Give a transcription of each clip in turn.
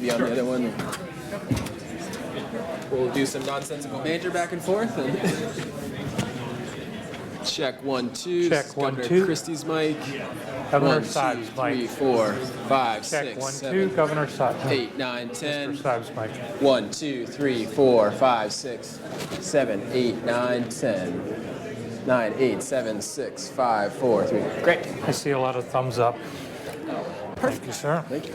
be on the other one. We'll do some nonsensical banter back and forth. And check 1, 2. Check 1, 2. Christie's mic. Governor 1, 2, Saab's 3, mic. 4, 5, Check 6, 1, 7, 2. Governor Saab. 8, 9, 10. Mr. Saab's mic. 1, 2, 3, 4, 5, 6, 7, 8, 9, 10. 9, 8, 7, 6, 5, 4, 3. Great. I see a lot of thumbs up. Perfect. Thank you, sir. Thank you.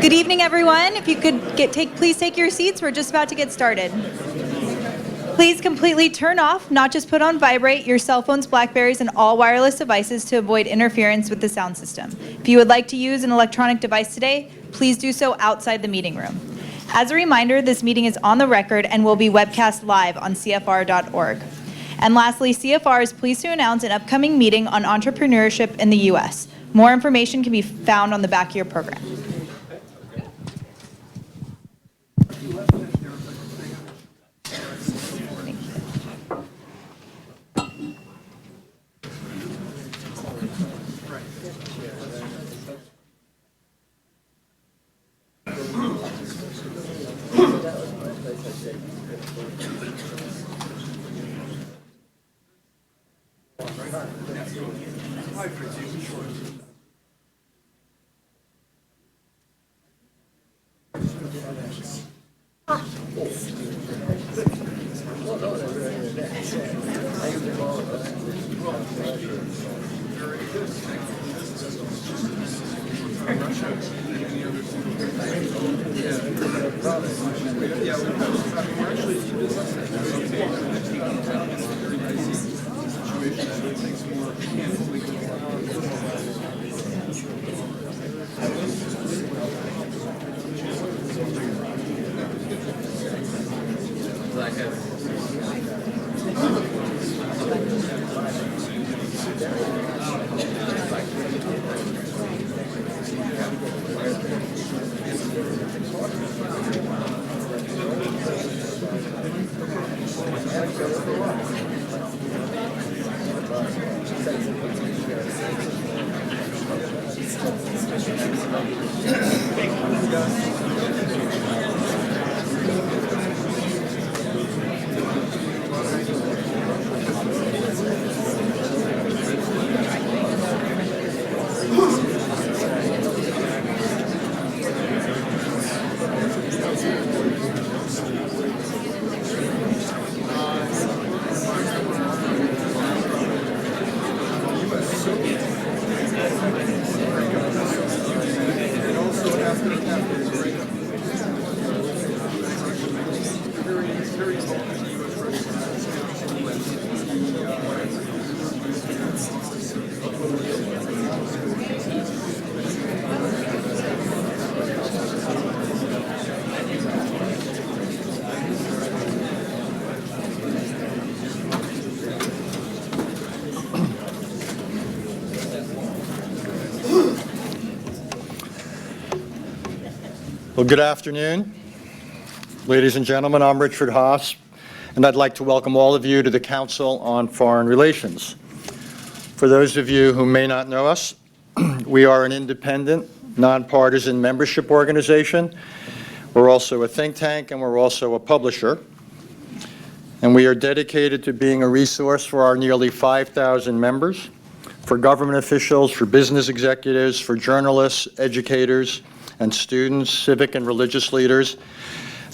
Good evening, everyone. If you could please take your seats. We're just about to get started. Please completely turn off, not just put on vibrate, your cell phones, Blackberries, and all wireless devices to avoid interference with the sound system. If you would like to use an electronic device today, please do so outside the meeting room. As a reminder, this meeting is on the record and will be webcast live on CFR.org. And lastly, CFR is pleased to announce an upcoming meeting on entrepreneurship in the U.S. More information can be found on the back of your program. Well, good afternoon, ladies and gentlemen. I'm Richard Haas, and I'd like to welcome all of you to the Council on Foreign Relations. For those of you who may not know us, we are an independent, nonpartisan membership organization. We're also a think tank, and we're also a publisher. And we are dedicated to being a resource for our nearly 5,000 members, for government officials, for business executives, for journalists, educators, and students, civic and religious leaders,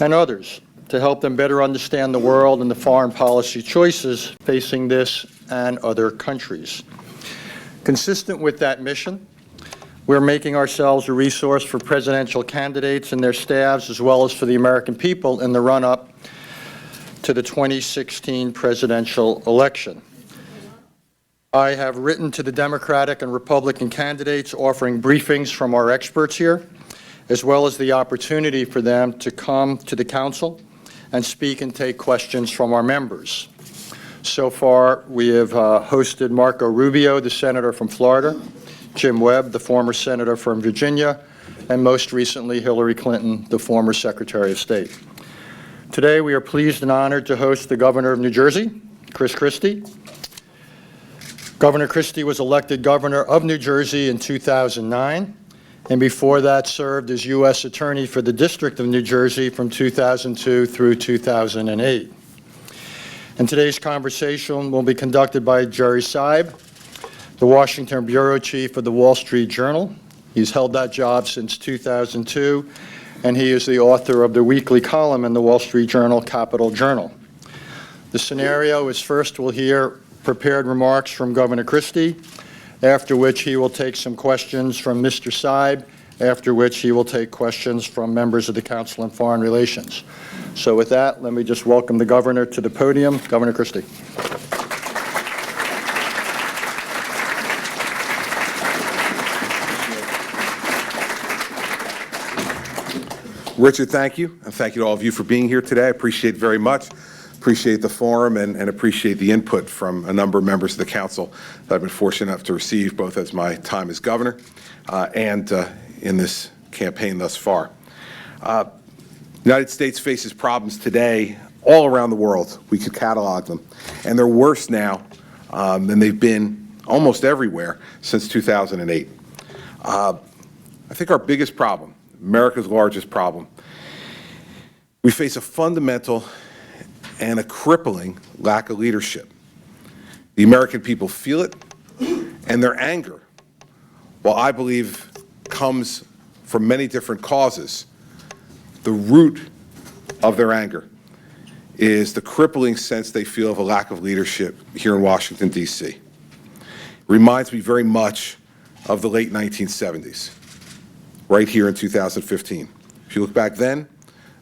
and others, to help them better understand the world and the foreign policy choices facing this and other countries. Consistent with that mission, we're making ourselves a resource for presidential candidates and their staffs, as well as for the American people in the run-up to the 2016 presidential election. I have written to the Democratic and Republican candidates offering briefings from our experts here, as well as the opportunity for them to come to the Council and speak and take questions from our members. So far, we have hosted Marco Rubio, the senator from Florida, Jim Webb, the former senator from Virginia, and most recently Hillary Clinton, the former Secretary of State. Today, we are pleased and honored to host the governor of New Jersey, Christie. Governor Christie was elected governor of New Jersey in 2009. And before that served as U.S. Attorney for the District of New Jersey from 2002 through 2008. And today's conversation will be conducted by Jerry Seib, the Washington Bureau Chief of the Wall Street Journal. He's held that job since 2002, and he is the author of the weekly column in the Wall Street Journal, Capital Journal. The scenario is first we'll hear prepared remarks from Governor Christie, after which he will take some questions from Mr. Seib, after which he will take questions from members of the Council on Foreign Relations. So with that, let me just welcome the governor to the podium. Governor Christie. Richard, thank you. And thank you to all of you for being here today. I appreciate it very much. Appreciate the forum and appreciate the input from a number of members of the council that I've been fortunate enough to receive, both as my time as governor and in this campaign thus far. The United States faces problems today all around the world. We could catalog them. And they're worse now than they've been almost everywhere since 2008. I think our biggest problem, America's largest problem, we face a fundamental and a crippling lack of leadership. The American people feel it, and their anger, while I believe comes from many different causes, the root of their anger is the crippling sense they feel of a lack of leadership here in Washington, D.C. It reminds me very much of the late 1970s, right here in 2015. If you look back then,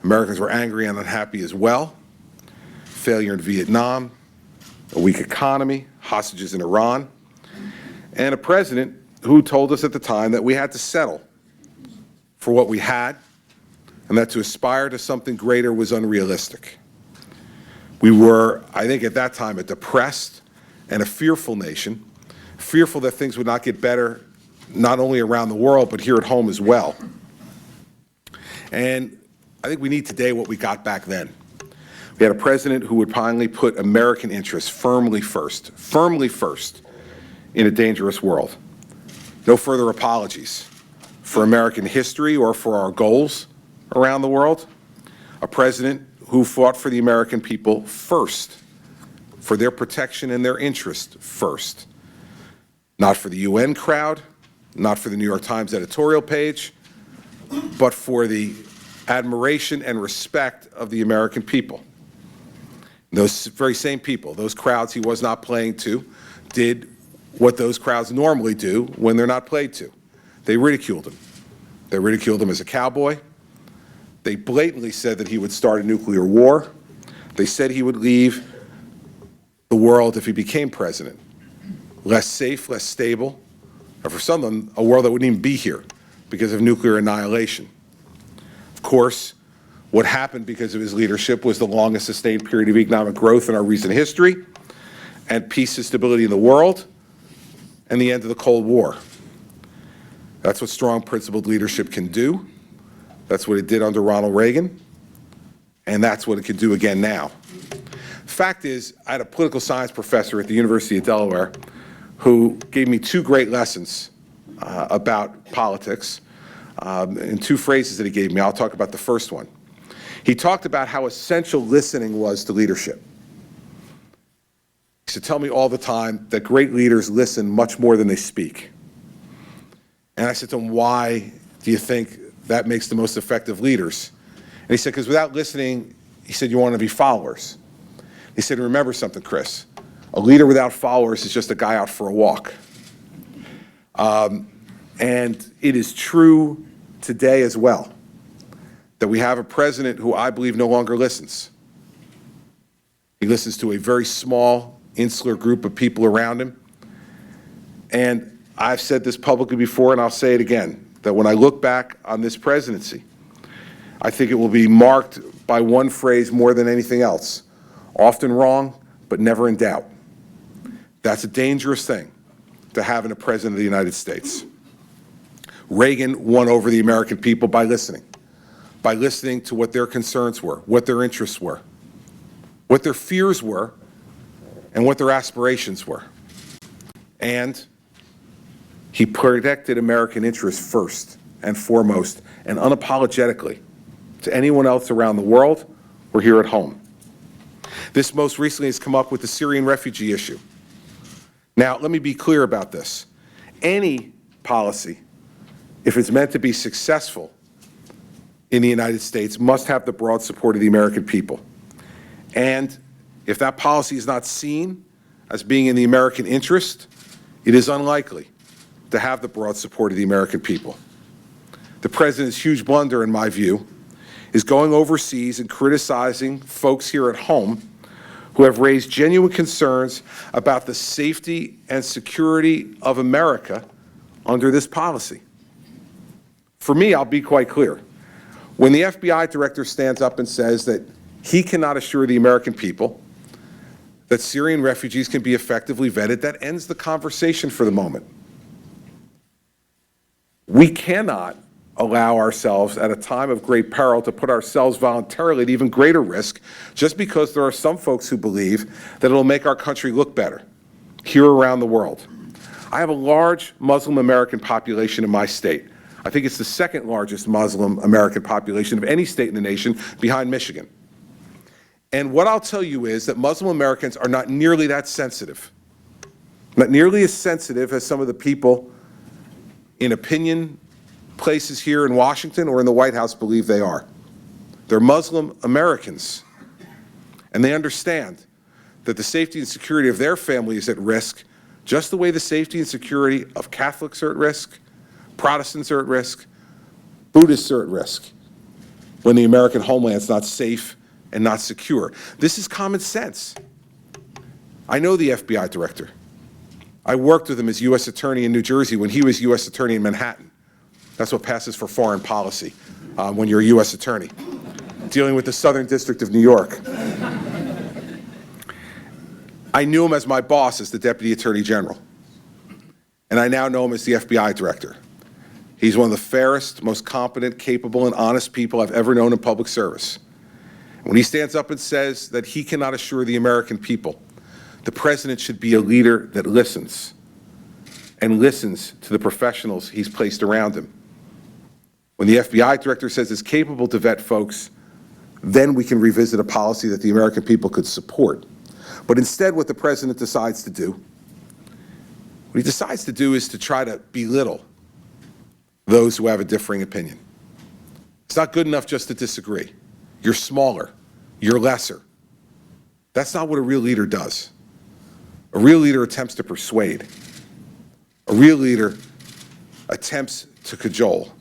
Americans were angry and unhappy as well. Failure in Vietnam, a weak economy, hostages in Iran, and a president who told us at the time that we had to settle for what we had and that to aspire to something greater was unrealistic. We were, I think at that time, a depressed and a fearful nation, fearful that things would not get better not only around the world but here at home as well. And I think we need today what we got back then. We had a president who would finally put American interests firmly first in a dangerous world. No further apologies for American history or for our goals around the world. A president who fought for the American people first, for their protection and their interest first. Not for the UN crowd, not for the New York Times editorial page, but for the admiration and respect of the American people. Those very same people, those crowds he was not playing to, did what those crowds normally do when they're not played to. They ridiculed him. They ridiculed him as a cowboy. They blatantly said that he would start a nuclear war. They said he would leave the world if he became president. Less safe, less stable, or for some of them, a world that wouldn't even be here because of nuclear annihilation. Of course, what happened because of his leadership was the longest sustained period of economic growth in our recent history, and peace and stability in the world, and the end of the Cold War. That's what strong, principled leadership can do. That's what it did under Ronald Reagan, and that's what it can do again now. Fact is, I had a political science professor at the University of Delaware who gave me two great lessons about politics, and two phrases that he gave me. I'll talk about the first one. He talked about how essential listening was to leadership. He used to tell me all the time that great leaders listen much more than they speak. And I said to him, why do you think that makes the most effective leaders? And he said, because without listening, he said, you want to be followers. He said, remember something, Chris, a leader without followers is just a guy out for a walk. And it is true today as well that we have a president who I believe no longer listens. He listens to a very small, insular group of people around him. And I've said this publicly before, and I'll say it again, that when I look back on this presidency, I think it will be marked by one phrase more than anything else: often wrong, but never in doubt. That's a dangerous thing to have in a president of the United States. Reagan won over the American people by listening to what their concerns were, what their interests were, what their fears were, and what their aspirations were. And he protected American interests first and foremost and unapologetically to anyone else around the world or here at home. This most recently has come up with the Syrian refugee issue. Now, let me be clear about this. Any policy, if it's meant to be successful in the United States, must have the broad support of the American people. And if that policy is not seen as being in the American interest, it is unlikely to have the broad support of the American people. The president's huge blunder, in my view, is going overseas and criticizing folks here at home who have raised genuine concerns about the safety and security of America under this policy. For me, I'll be quite clear. When the FBI director stands up and says that he cannot assure the American people that Syrian refugees can be effectively vetted, that ends the conversation for the moment. We cannot allow ourselves at a time of great peril to put ourselves voluntarily at even greater risk just because there are some folks who believe that it'll make our country look better here around the world. I have a large Muslim American population in my state. I think it's the second largest Muslim American population of any state in the nation, behind Michigan. And what I'll tell you is that Muslim Americans are not nearly that sensitive, not nearly as sensitive as some of the people in opinion places here in Washington or in the White House believe they are. They're Muslim Americans, and they understand that the safety and security of their family is at risk, just the way the safety and security of Catholics are at risk, Protestants are at risk, Buddhists are at risk when the American homeland's not safe and not secure. This is common sense. I know the FBI director. I worked with him as U.S. Attorney in New Jersey when he was U.S. Attorney in Manhattan. That's what passes for foreign policy when you're a U.S. Attorney, dealing with the Southern District of New York. I knew him as my boss as the Deputy Attorney General, and I now know him as the FBI Director. He's one of the fairest, most competent, capable, and honest people I've ever known in public service. When he stands up and says that he cannot assure the American people, the president should be a leader that listens and listens to the professionals he's placed around him. When the FBI director says it's capable to vet folks, then we can revisit a policy that the American people could support. But instead, what the president decides to do, what he decides to do is to try to belittle those who have a differing opinion. It's not good enough just to disagree. You're smaller. You're lesser. That's not what a real leader does. A real leader attempts to persuade. A real leader attempts to cajole.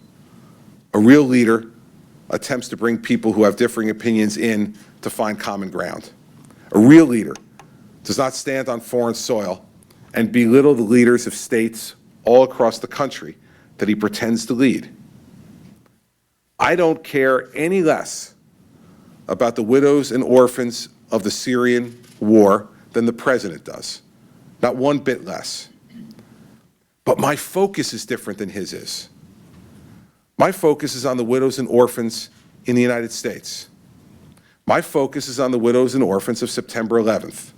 A real leader attempts to bring people who have differing opinions in to find common ground. A real leader does not stand on foreign soil and belittle the leaders of states all across the country that he pretends to lead. I don't care any less about the widows and orphans of the Syrian war than the president does. Not one bit less. But my focus is different than his is. My focus is on the widows and orphans in the United States. My focus is on the widows and orphans of September 11th.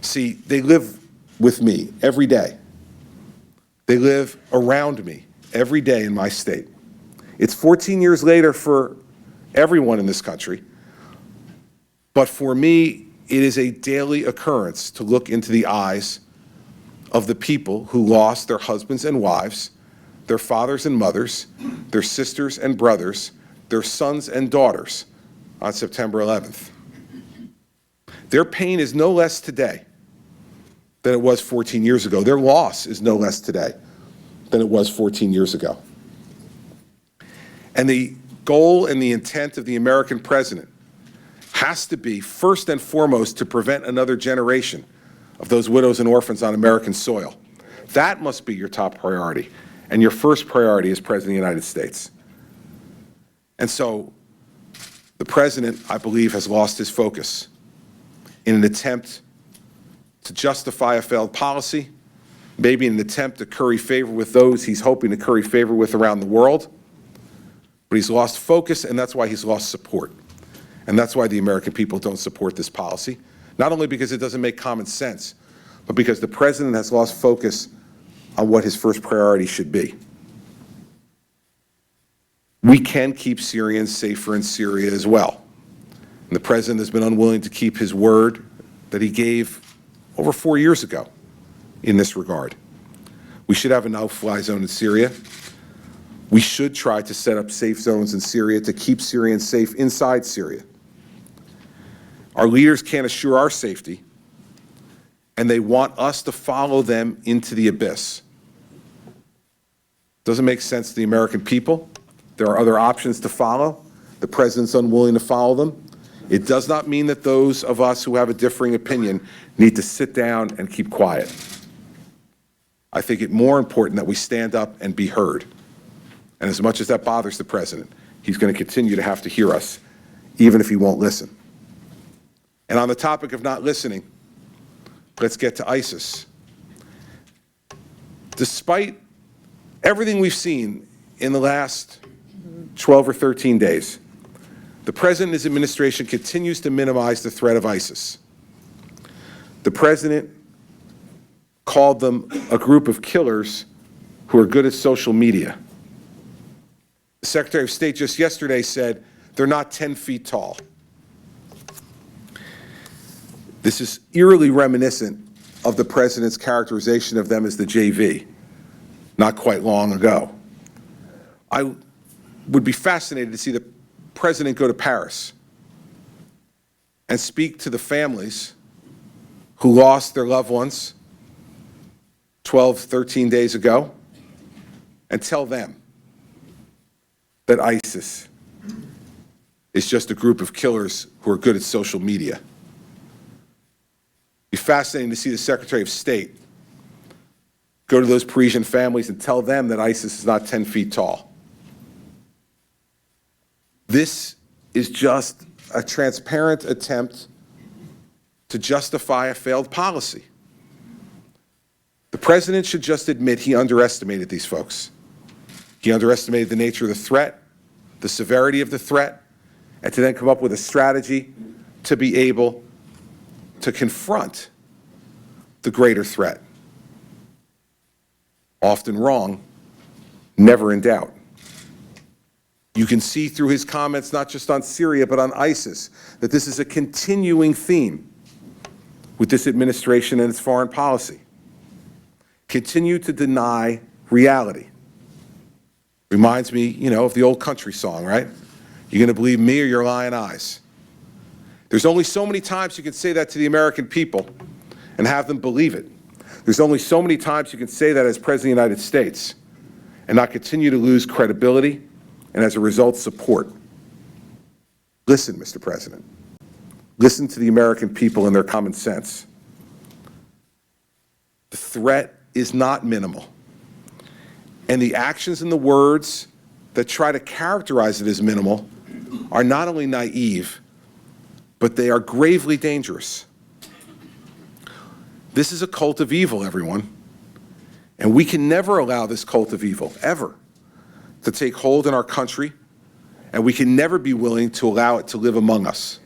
See, they live with me every day. They live around me every day in my state. It's 14 years later for everyone in this country, but for me, it is a daily occurrence to look into the eyes of the people who lost their husbands and wives, their fathers and mothers, their sisters and brothers, their sons and daughters on September 11th. Their pain is no less today than it was 14 years ago. Their loss is no less today than it was 14 years ago. And the goal and the intent of the American president has to be, first and foremost, to prevent another generation of those widows and orphans on American soil. That must be your top priority. And your first priority as President of the United States. And so the president, I believe, has lost his focus in an attempt to justify a failed policy, maybe in an attempt to curry favor with those he's hoping to curry favor with around the world. But he's lost focus, and that's why he's lost support. And that's why the American people don't support this policy, not only because it doesn't make common sense, but because the president has lost focus on what his first priority should be. We can keep Syrians safer in Syria as well. And the president has been unwilling to keep his word that he gave over 4 years ago in this regard. We should have a no-fly zone in Syria. We should try to set up safe zones in Syria to keep Syrians safe inside Syria. Our leaders can't assure our safety, and they want us to follow them into the abyss. Doesn't make sense to the American people. There are other options to follow. The president's unwilling to follow them. It does not mean that those of us who have a differing opinion need to sit down and keep quiet. I think it more important that we stand up and be heard. And as much as that bothers the president, he's going to continue to have to hear us, even if he won't listen. And on the topic of not listening, let's get to ISIS. Despite everything we've seen in the last 12 or 13 days, the president and his administration continues to minimize the threat of ISIS. The president called them a group of killers who are good at social media. The Secretary of State just yesterday said they're not 10 feet tall. This is eerily reminiscent of the president's characterization of them as the JV not quite long ago. I would be fascinated to see the president go to Paris and speak to the families who lost their loved ones 12, 13 days ago and tell them that ISIS is just a group of killers who are good at social media. It'd be fascinating to see the Secretary of State go to those Parisian families and tell them that ISIS is not 10 feet tall. This is just a transparent attempt to justify a failed policy. The president should just admit he underestimated these folks. He underestimated the nature of the threat, the severity of the threat, and to then come up with a strategy to be able to confront the greater threat. Often wrong, never in doubt. You can see through his comments, not just on Syria, but on ISIS, that this is a continuing theme with this administration and its foreign policy. Continue to deny reality. Reminds me, of the old country song, right? You're going to believe me or your lying eyes. There's only so many times you can say that to the American people and have them believe it. There's only so many times you can say that as President of the United States and not continue to lose credibility and, as a result, support. Listen, Mr. President. Listen to the American people and their common sense. The threat is not minimal. And the actions and the words that try to characterize it as minimal are not only naive, but they are gravely dangerous. This is a cult of evil, everyone. And we can never allow this cult of evil, ever, to take hold in our country, and we can never be willing to allow it to live among us.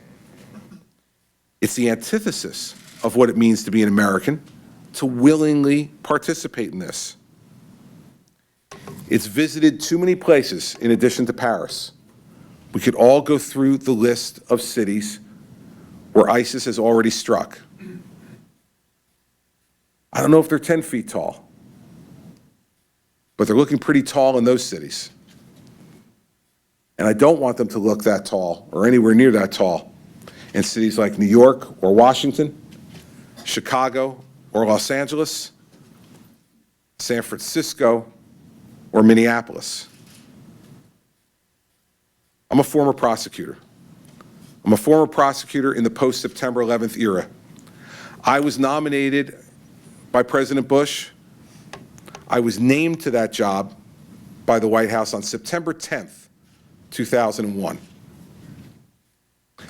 It's the antithesis of what it means to be an American, to willingly participate in this. It's visited too many places in addition to Paris. We could all go through the list of cities where ISIS has already struck. I don't know if they're 10 feet tall, but they're looking pretty tall in those cities. And I don't want them to look that tall or anywhere near that tall in cities like New York or Washington, Chicago or Los Angeles, San Francisco or Minneapolis. I'm a former prosecutor. I'm a former prosecutor in the post-September 11th era. I was nominated by President Bush. I was named to that job by the White House on September 10th, 2001.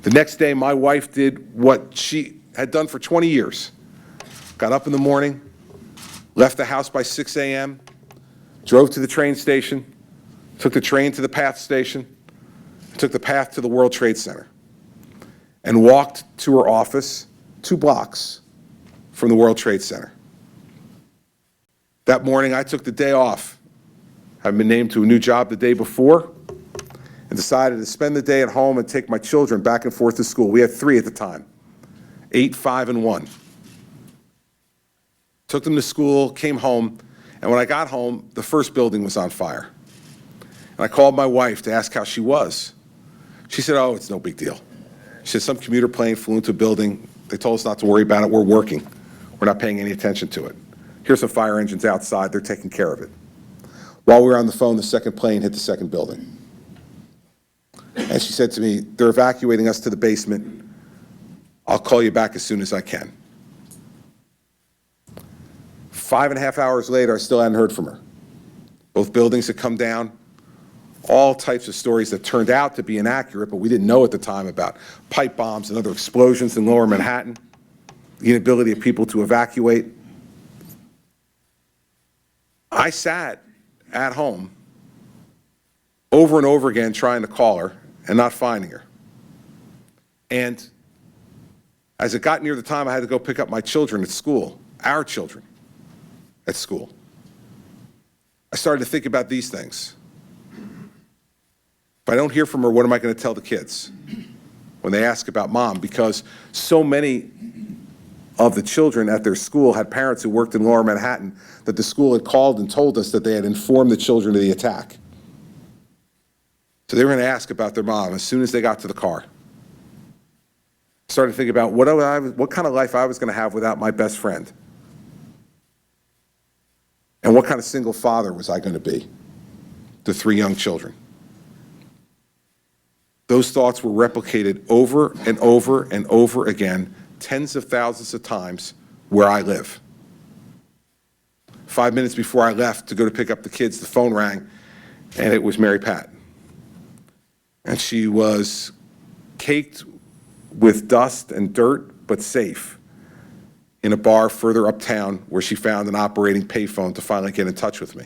The next day, my wife did what she had done for 20 years. Got up in the morning, left the house by 6 a.m., drove to the train station, took the train to the PATH station, took the PATH to the World Trade Center, and walked to her office 2 blocks from the World Trade Center. That morning, I took the day off, having been named to a new job the day before, and decided to spend the day at home and take my children back and forth to school. We had 3 at the time, 8, 5, and 1. Took them to school, came home, and when I got home, the first building was on fire. And I called my wife to ask how she was. She said, "Oh, it's no big deal." She said, "Some commuter plane flew into a building. They told us not to worry about it. We're working. We're not paying any attention to it. Here's some fire engines outside. They're taking care of it." While we were on the phone, the second plane hit the second building. And she said to me, "They're evacuating us to the basement. I'll call you back as soon as I can." 5.5 hours later, I still hadn't heard from her. Both buildings had come down. All types of stories that turned out to be inaccurate, but we didn't know at the time about pipe bombs and other explosions in lower Manhattan, the inability of people to evacuate. I sat at home over and over again trying to call her and not finding her. And as it got near the time I had to go pick up my children at school, our children at school, I started to think about these things. If I don't hear from her, what am I going to tell the kids when they ask about Mom? Because so many of the children at their school had parents who worked in lower Manhattan that the school had called and told us that they had informed the children of the attack. So they were going to ask about their mom as soon as they got to the car. Started to think about what kind of life I was going to have without my best friend. And what kind of single father was I going to be to 3 young children? Those thoughts were replicated over and over and over again, tens of thousands of times where I live. 5 minutes before I left to go to pick up the kids, the phone rang, and it was Mary Pat. And she was caked with dust and dirt, but safe, in a bar further uptown where she found an operating payphone to finally get in touch with me.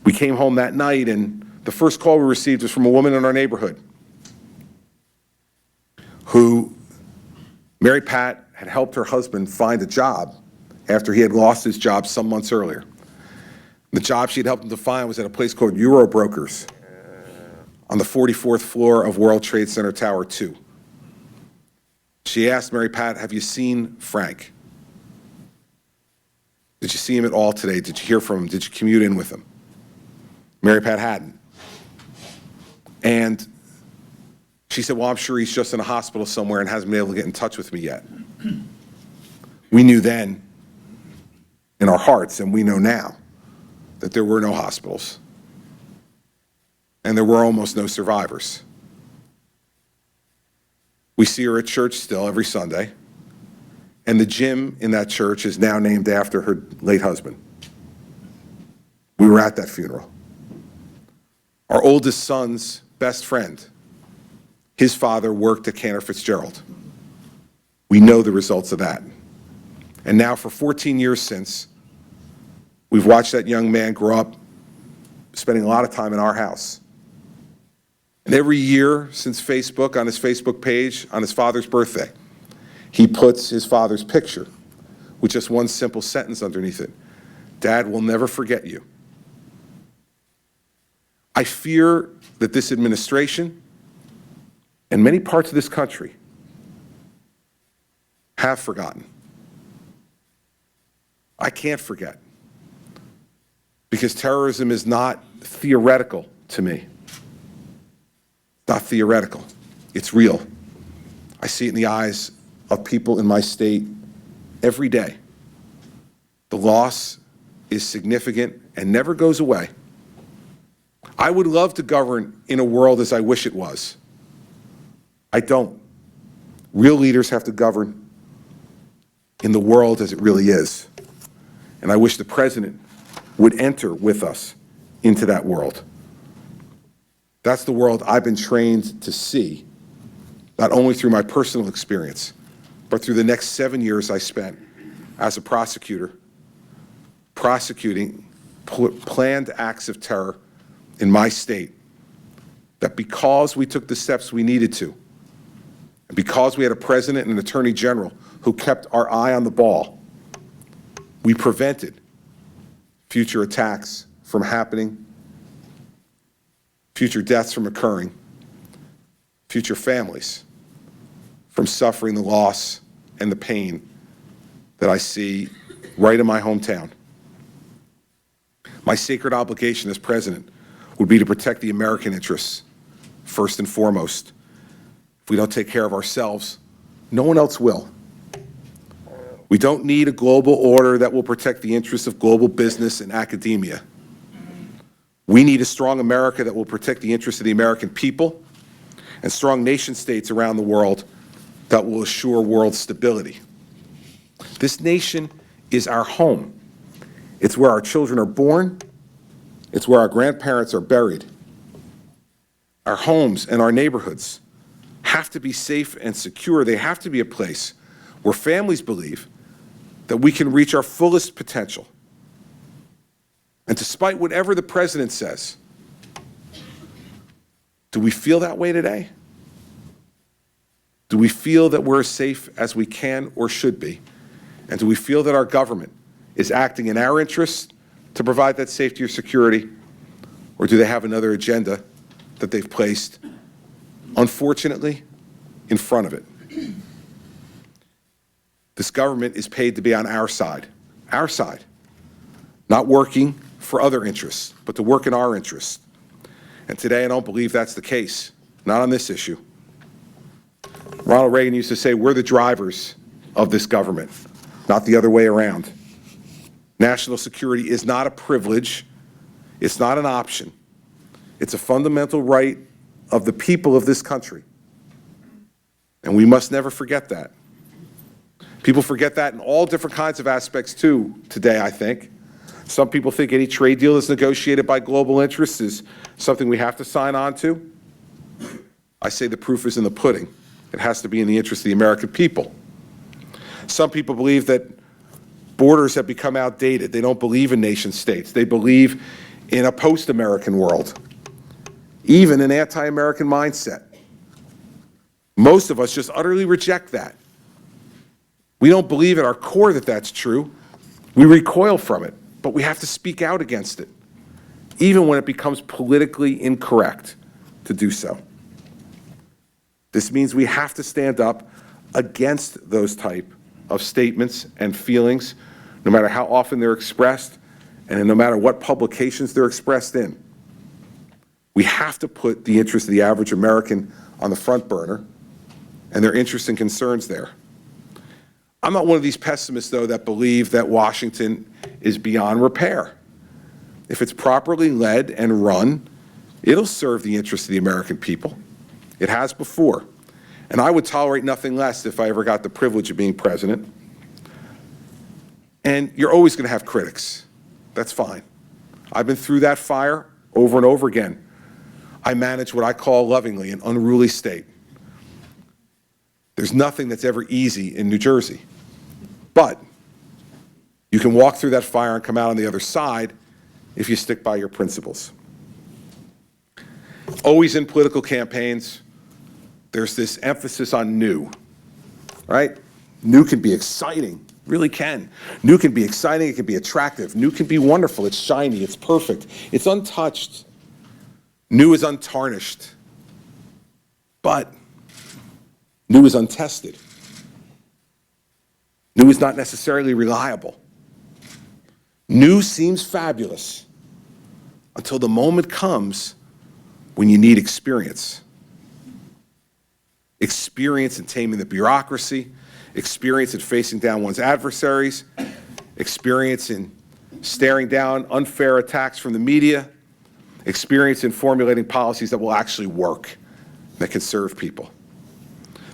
We came home that night, and the first call we received was from a woman in our neighborhood who, Mary Pat, had helped her husband find a job after he had lost his job some months earlier. The job she had helped him to find was at a place called Eurobrokers on the 44th floor of World Trade Center Tower 2. She asked Mary Pat, "Have you seen Frank? Did you see him at all today? Did you hear from him? Did you commute in with him?" Mary Pat hadn't. And she said, "Well, I'm sure he's just in a hospital somewhere and hasn't been able to get in touch with me yet." We knew then in our hearts, and we know now, that there were no hospitals. And there were almost no survivors. We see her at church still every Sunday, and the gym in that church is now named after her late husband. We were at that funeral. Our oldest son's best friend, his father worked at Cantor Fitzgerald. We know the results of that. And now for 14 years since, we've watched that young man grow up spending a lot of time in our house. And every year since Facebook, on his Facebook page, on his father's birthday, he puts his father's picture with just one simple sentence underneath it. Dad will never forget you. I fear that this administration and many parts of this country have forgotten. I can't forget, because terrorism is not theoretical to me. Not theoretical. It's real. I see it in the eyes of people in my state every day. The loss is significant and never goes away. I would love to govern in a world as I wish it was. I don't. Real leaders have to govern in the world as it really is. And I wish the president would enter with us into that world. That's the world I've been trained to see, not only through my personal experience, but through the next 7 years I spent as a prosecutor, prosecuting planned acts of terror in my state, that because we took the steps we needed to, and because we had a president and an attorney general who kept our eye on the ball, we prevented future attacks from happening, future deaths from occurring, future families from suffering the loss and the pain that I see right in my hometown. My sacred obligation as president would be to protect the American interests first and foremost. If we don't take care of ourselves, no one else will. We don't need a global order that will protect the interests of global business and academia. We need a strong America that will protect the interests of the American people, and strong nation states around the world that will assure world stability. This nation is our home. It's where our children are born. It's where our grandparents are buried. Our homes and our neighborhoods have to be safe and secure. They have to be a place where families believe that we can reach our fullest potential. And despite whatever the president says, do we feel that way today? Do we feel that we're as safe as we can or should be? And do we feel that our government is acting in our interests to provide that safety or security? Or do they have another agenda that they've placed, unfortunately, in front of it? This government is paid to be on our side, not working for other interests, but to work in our interests. And today I don't believe that's the case, not on this issue. Ronald Reagan used to say, we're the drivers of this government, not the other way around. National security is not a privilege. It's not an option. It's a fundamental right of the people of this country. And we must never forget that. People forget that in all different kinds of aspects too today, I think. Some people think any trade deal that's negotiated by global interests is something we have to sign on to. I say the proof is in the pudding. It has to be in the interest of the American people. Some people believe that borders have become outdated. They don't believe in nation states. They believe in a post-American world, even an anti-American mindset. Most of us just utterly reject that. We don't believe at our core that that's true. We recoil from it, but we have to speak out against it, even when it becomes politically incorrect to do so. This means we have to stand up against those type of statements and feelings, no matter how often they're expressed and no matter what publications they're expressed in. We have to put the interests of the average American on the front burner and their interests and concerns there. I'm not one of these pessimists, though, that believe that Washington is beyond repair. If it's properly led and run, it'll serve the interests of the American people. It has before. And I would tolerate nothing less if I ever got the privilege of being president. And you're always going to have critics. That's fine. I've been through that fire over and over again. I manage what I call lovingly an unruly state. There's nothing that's ever easy in New Jersey. But you can walk through that fire and come out on the other side if you stick by your principles. Always in political campaigns, there's this emphasis on new, right? New can be exciting, really can. New can be exciting, it can be attractive. New can be wonderful, it's shiny, it's perfect, it's untouched. New is untarnished. But new is untested. New is not necessarily reliable. New seems fabulous until the moment comes when you need experience. Experience in taming the bureaucracy, experience in facing down one's adversaries, experience in staring down unfair attacks from the media, experience in formulating policies that will actually work, that can serve people.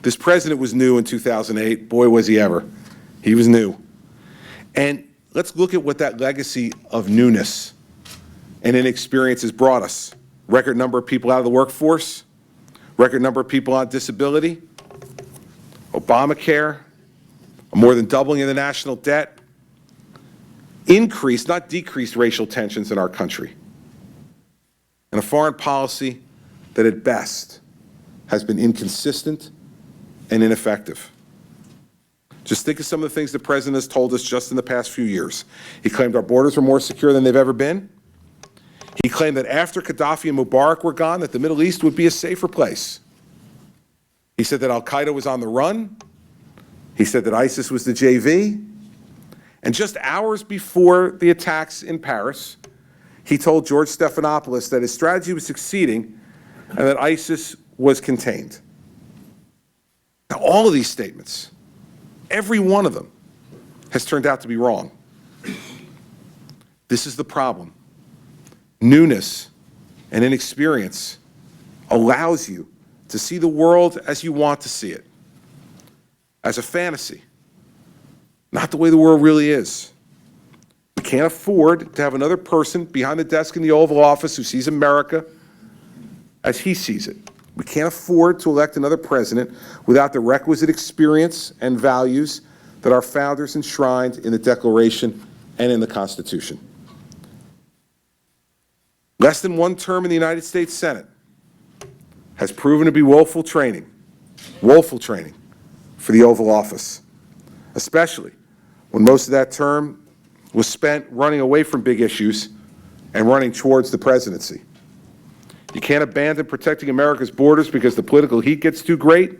This president was new in 2008. Boy, was he ever. He was new. And let's look at what that legacy of newness and inexperience has brought us. Record number of people out of the workforce, record number of people on disability, Obamacare, more than doubling of the national debt, increased, not decreased, racial tensions in our country, and a foreign policy that at best has been inconsistent and ineffective. Just think of some of the things the president has told us just in the past few years. He claimed our borders were more secure than they've ever been. He claimed that after Gaddafi and Mubarak were gone, that the Middle East would be a safer place. He said that Al-Qaeda was on the run. He said that ISIS was the JV. And just hours before the attacks in Paris, he told George Stephanopoulos that his strategy was succeeding and that ISIS was contained. Now, all of these statements, every one of them, has turned out to be wrong. This is the problem. Newness and inexperience allows you to see the world as you want to see it, as a fantasy, not the way the world really is. We can't afford to have another person behind the desk in the Oval Office who sees America as he sees it. We can't afford to elect another president without the requisite experience and values that our founders enshrined in the Declaration and in the Constitution. Less than one term in the United States Senate has proven to be woeful training for the Oval Office, especially when most of that term was spent running away from big issues and running towards the presidency. You can't abandon protecting America's borders because the political heat gets too great,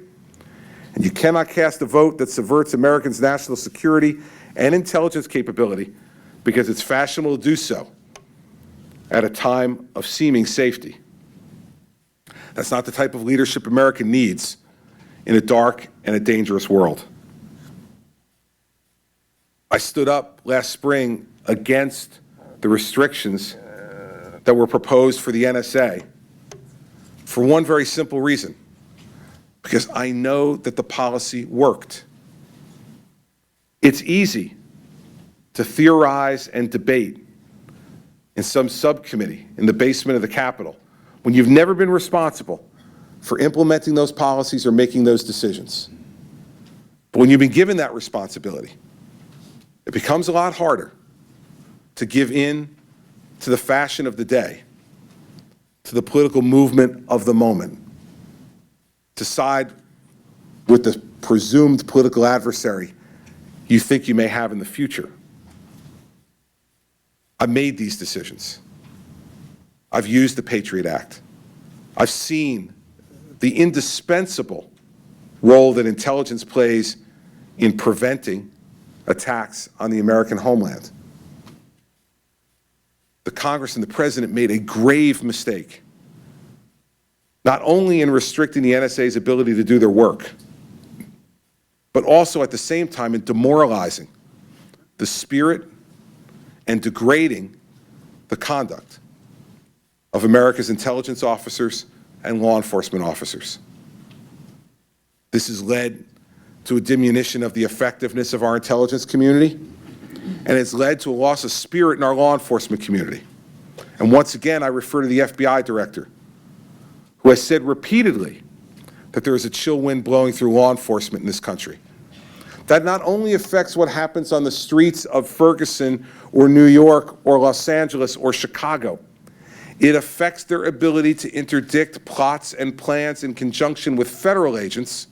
and you cannot cast a vote that subverts Americans' national security and intelligence capability because it's fashionable to do so at a time of seeming safety. That's not the type of leadership America needs in a dark and a dangerous world. I stood up last spring against the restrictions that were proposed for the NSA for one very simple reason, because I know that the policy worked. It's easy to theorize and debate in some subcommittee in the basement of the Capitol when you've never been responsible for implementing those policies or making those decisions. But when you've been given that responsibility, it becomes a lot harder to give in to the fashion of the day, to the political movement of the moment, to side with the presumed political adversary you think you may have in the future. I've made these decisions. I've used the Patriot Act. I've seen the indispensable role that intelligence plays in preventing attacks on the American homeland. The Congress and the President made a grave mistake, not only in restricting the NSA's ability to do their work, but also at the same time in demoralizing the spirit and degrading the conduct of America's intelligence officers and law enforcement officers. This has led to a diminution of the effectiveness of our intelligence community, and it's led to a loss of spirit in our law enforcement community. And once again, I refer to the FBI director, who has said repeatedly that there is a chill wind blowing through law enforcement in this country. That not only affects what happens on the streets of Ferguson or New York or Los Angeles or Chicago, It affects their ability to interdict plots and plans in conjunction with federal agents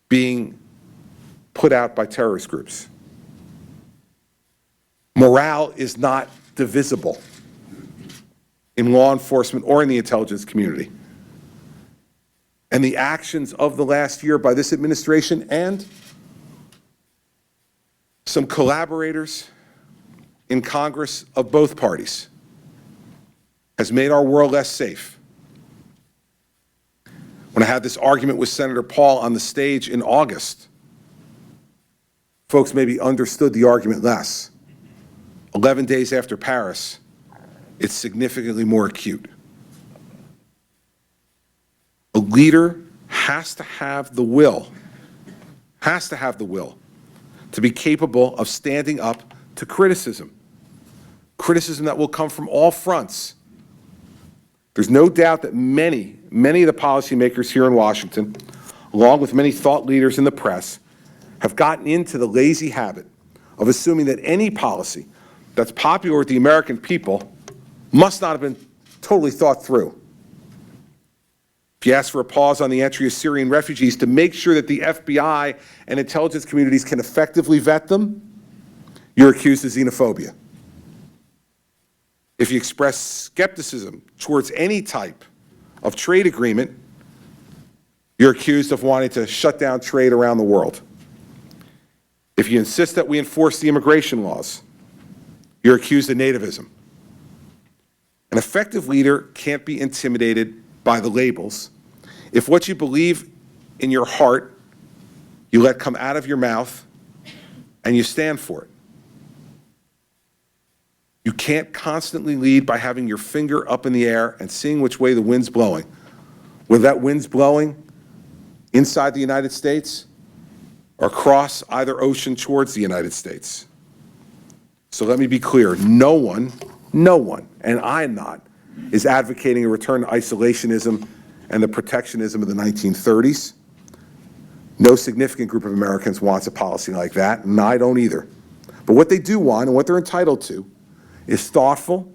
being put out by terrorist groups. Morale is not divisible in law enforcement or in the intelligence community. And the actions of the last year by this administration and some collaborators in Congress of both parties has made our world less safe. When I had this argument with Senator Paul on the stage in August, folks maybe understood the argument less. 11 days after Paris, it's significantly more acute. A leader has to have the will to be capable of standing up to criticism that will come from all fronts. There's no doubt that many of the policymakers here in Washington, along with many thought leaders in the press, have gotten into the lazy habit of assuming that any policy that's popular with the American people must not have been totally thought through. If you ask for a pause on the entry of Syrian refugees to make sure that the FBI and intelligence communities can effectively vet them, you're accused of xenophobia. If you express skepticism towards any type of trade agreement, you're accused of wanting to shut down trade around the world. If you insist that we enforce the immigration laws, you're accused of nativism. An effective leader can't be intimidated by the labels. If what you believe in your heart, you let come out of your mouth and you stand for it. You can't constantly lead by having your finger up in the air and seeing which way the wind's blowing. Whether that wind's blowing inside the United States or across either ocean towards the United States. So let me be clear, no one, and I'm not, is advocating a return to isolationism and the protectionism of the 1930s. No significant group of Americans wants a policy like that, and I don't either. But what they do want, and what they're entitled to, is thoughtful,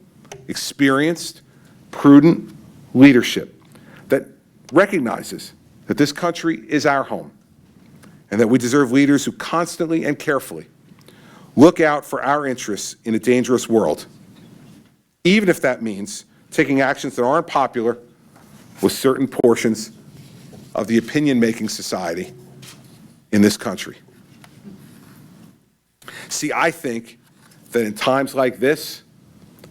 experienced, prudent leadership that recognizes that this country is our home and that we deserve leaders who constantly and carefully look out for our interests in a dangerous world, even if that means taking actions that aren't popular with certain portions of the opinion-making society in this country. See, I think that in times like this,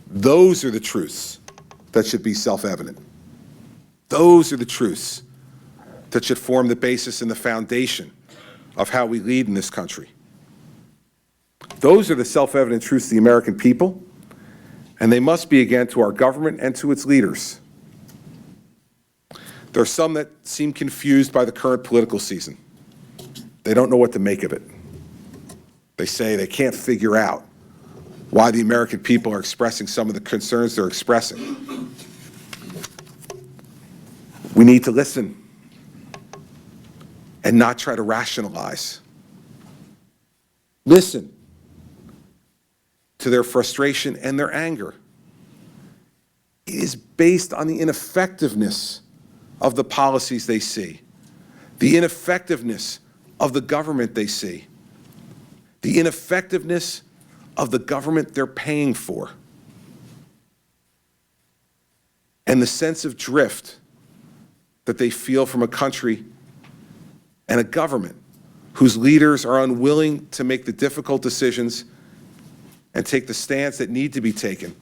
those are the truths that should be self-evident. Those are the truths that should form the basis and the foundation of how we lead in this country. Those are the self-evident truths of the American people, and they must be again to our government and to its leaders. There are some that seem confused by the current political season. They don't know what to make of it. They say they can't figure out why the American people are expressing some of the concerns they're expressing. We need to listen and not try to rationalize. Listen to their frustration and their anger. It is based on the ineffectiveness of the policies they see, the ineffectiveness of the government they see, the ineffectiveness of the government they're paying for, and the sense of drift that they feel from a country and a government whose leaders are unwilling to make the difficult decisions and take the stands that need to be taken,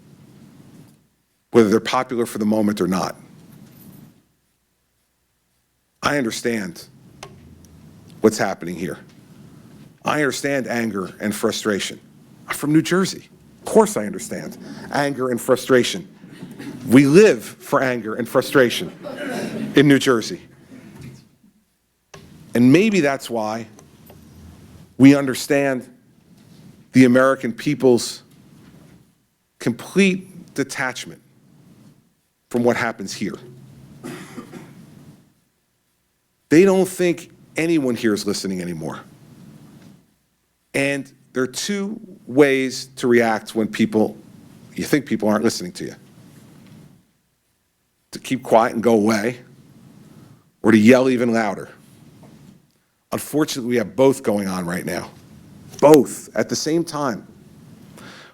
whether they're popular for the moment or not. I understand what's happening here. I understand anger and frustration. I'm from New Jersey. Of course I understand anger and frustration. We live for anger and frustration in New Jersey. And maybe that's why we understand the American people's complete detachment from what happens here. They don't think anyone here is listening anymore. And there are two ways to react when people you think people aren't listening to you. To keep quiet and go away, or to yell even louder. Unfortunately, we have both going on right now. Both at the same time.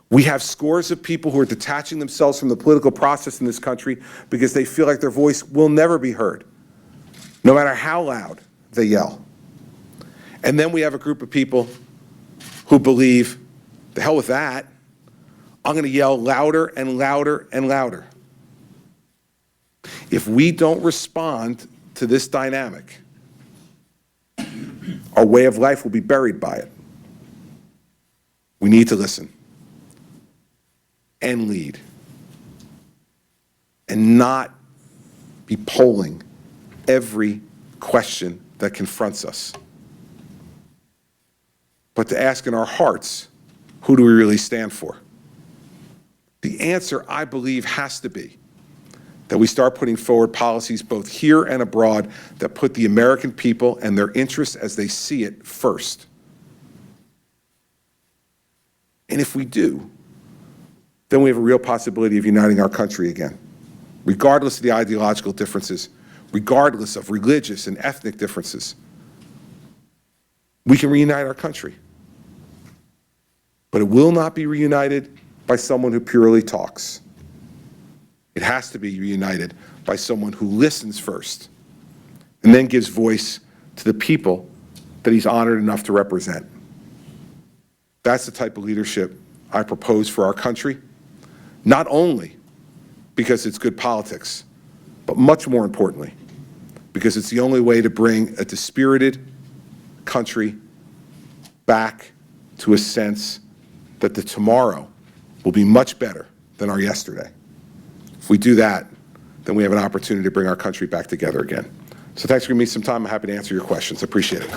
We have scores of people who are detaching themselves from the political process in this country because they feel like their voice will never be heard, no matter how loud they yell. And then we have a group of people who believe, the hell with that, I'm going to yell louder and louder and louder. If we don't respond to this dynamic, our way of life will be buried by it. We need to listen and lead and not be polling every question that confronts us, but to ask in our hearts, who do we really stand for? The answer, I believe, has to be that we start putting forward policies both here and abroad that put the American people and their interests as they see it first. And if we do, then we have a real possibility of uniting our country again, regardless of the ideological differences, regardless of religious and ethnic differences. We can reunite our country. But it will not be reunited by someone who purely talks. It has to be reunited by someone who listens first and then gives voice to the people that he's honored enough to represent. That's the type of leadership I propose for our country, not only because it's good politics, but much more importantly, because it's the only way to bring a dispirited country back to a sense that the tomorrow will be much better than our yesterday. If we do that, then we have an opportunity to bring our country back together again. So thanks for giving me some time. I'm happy to answer your questions. I appreciate it.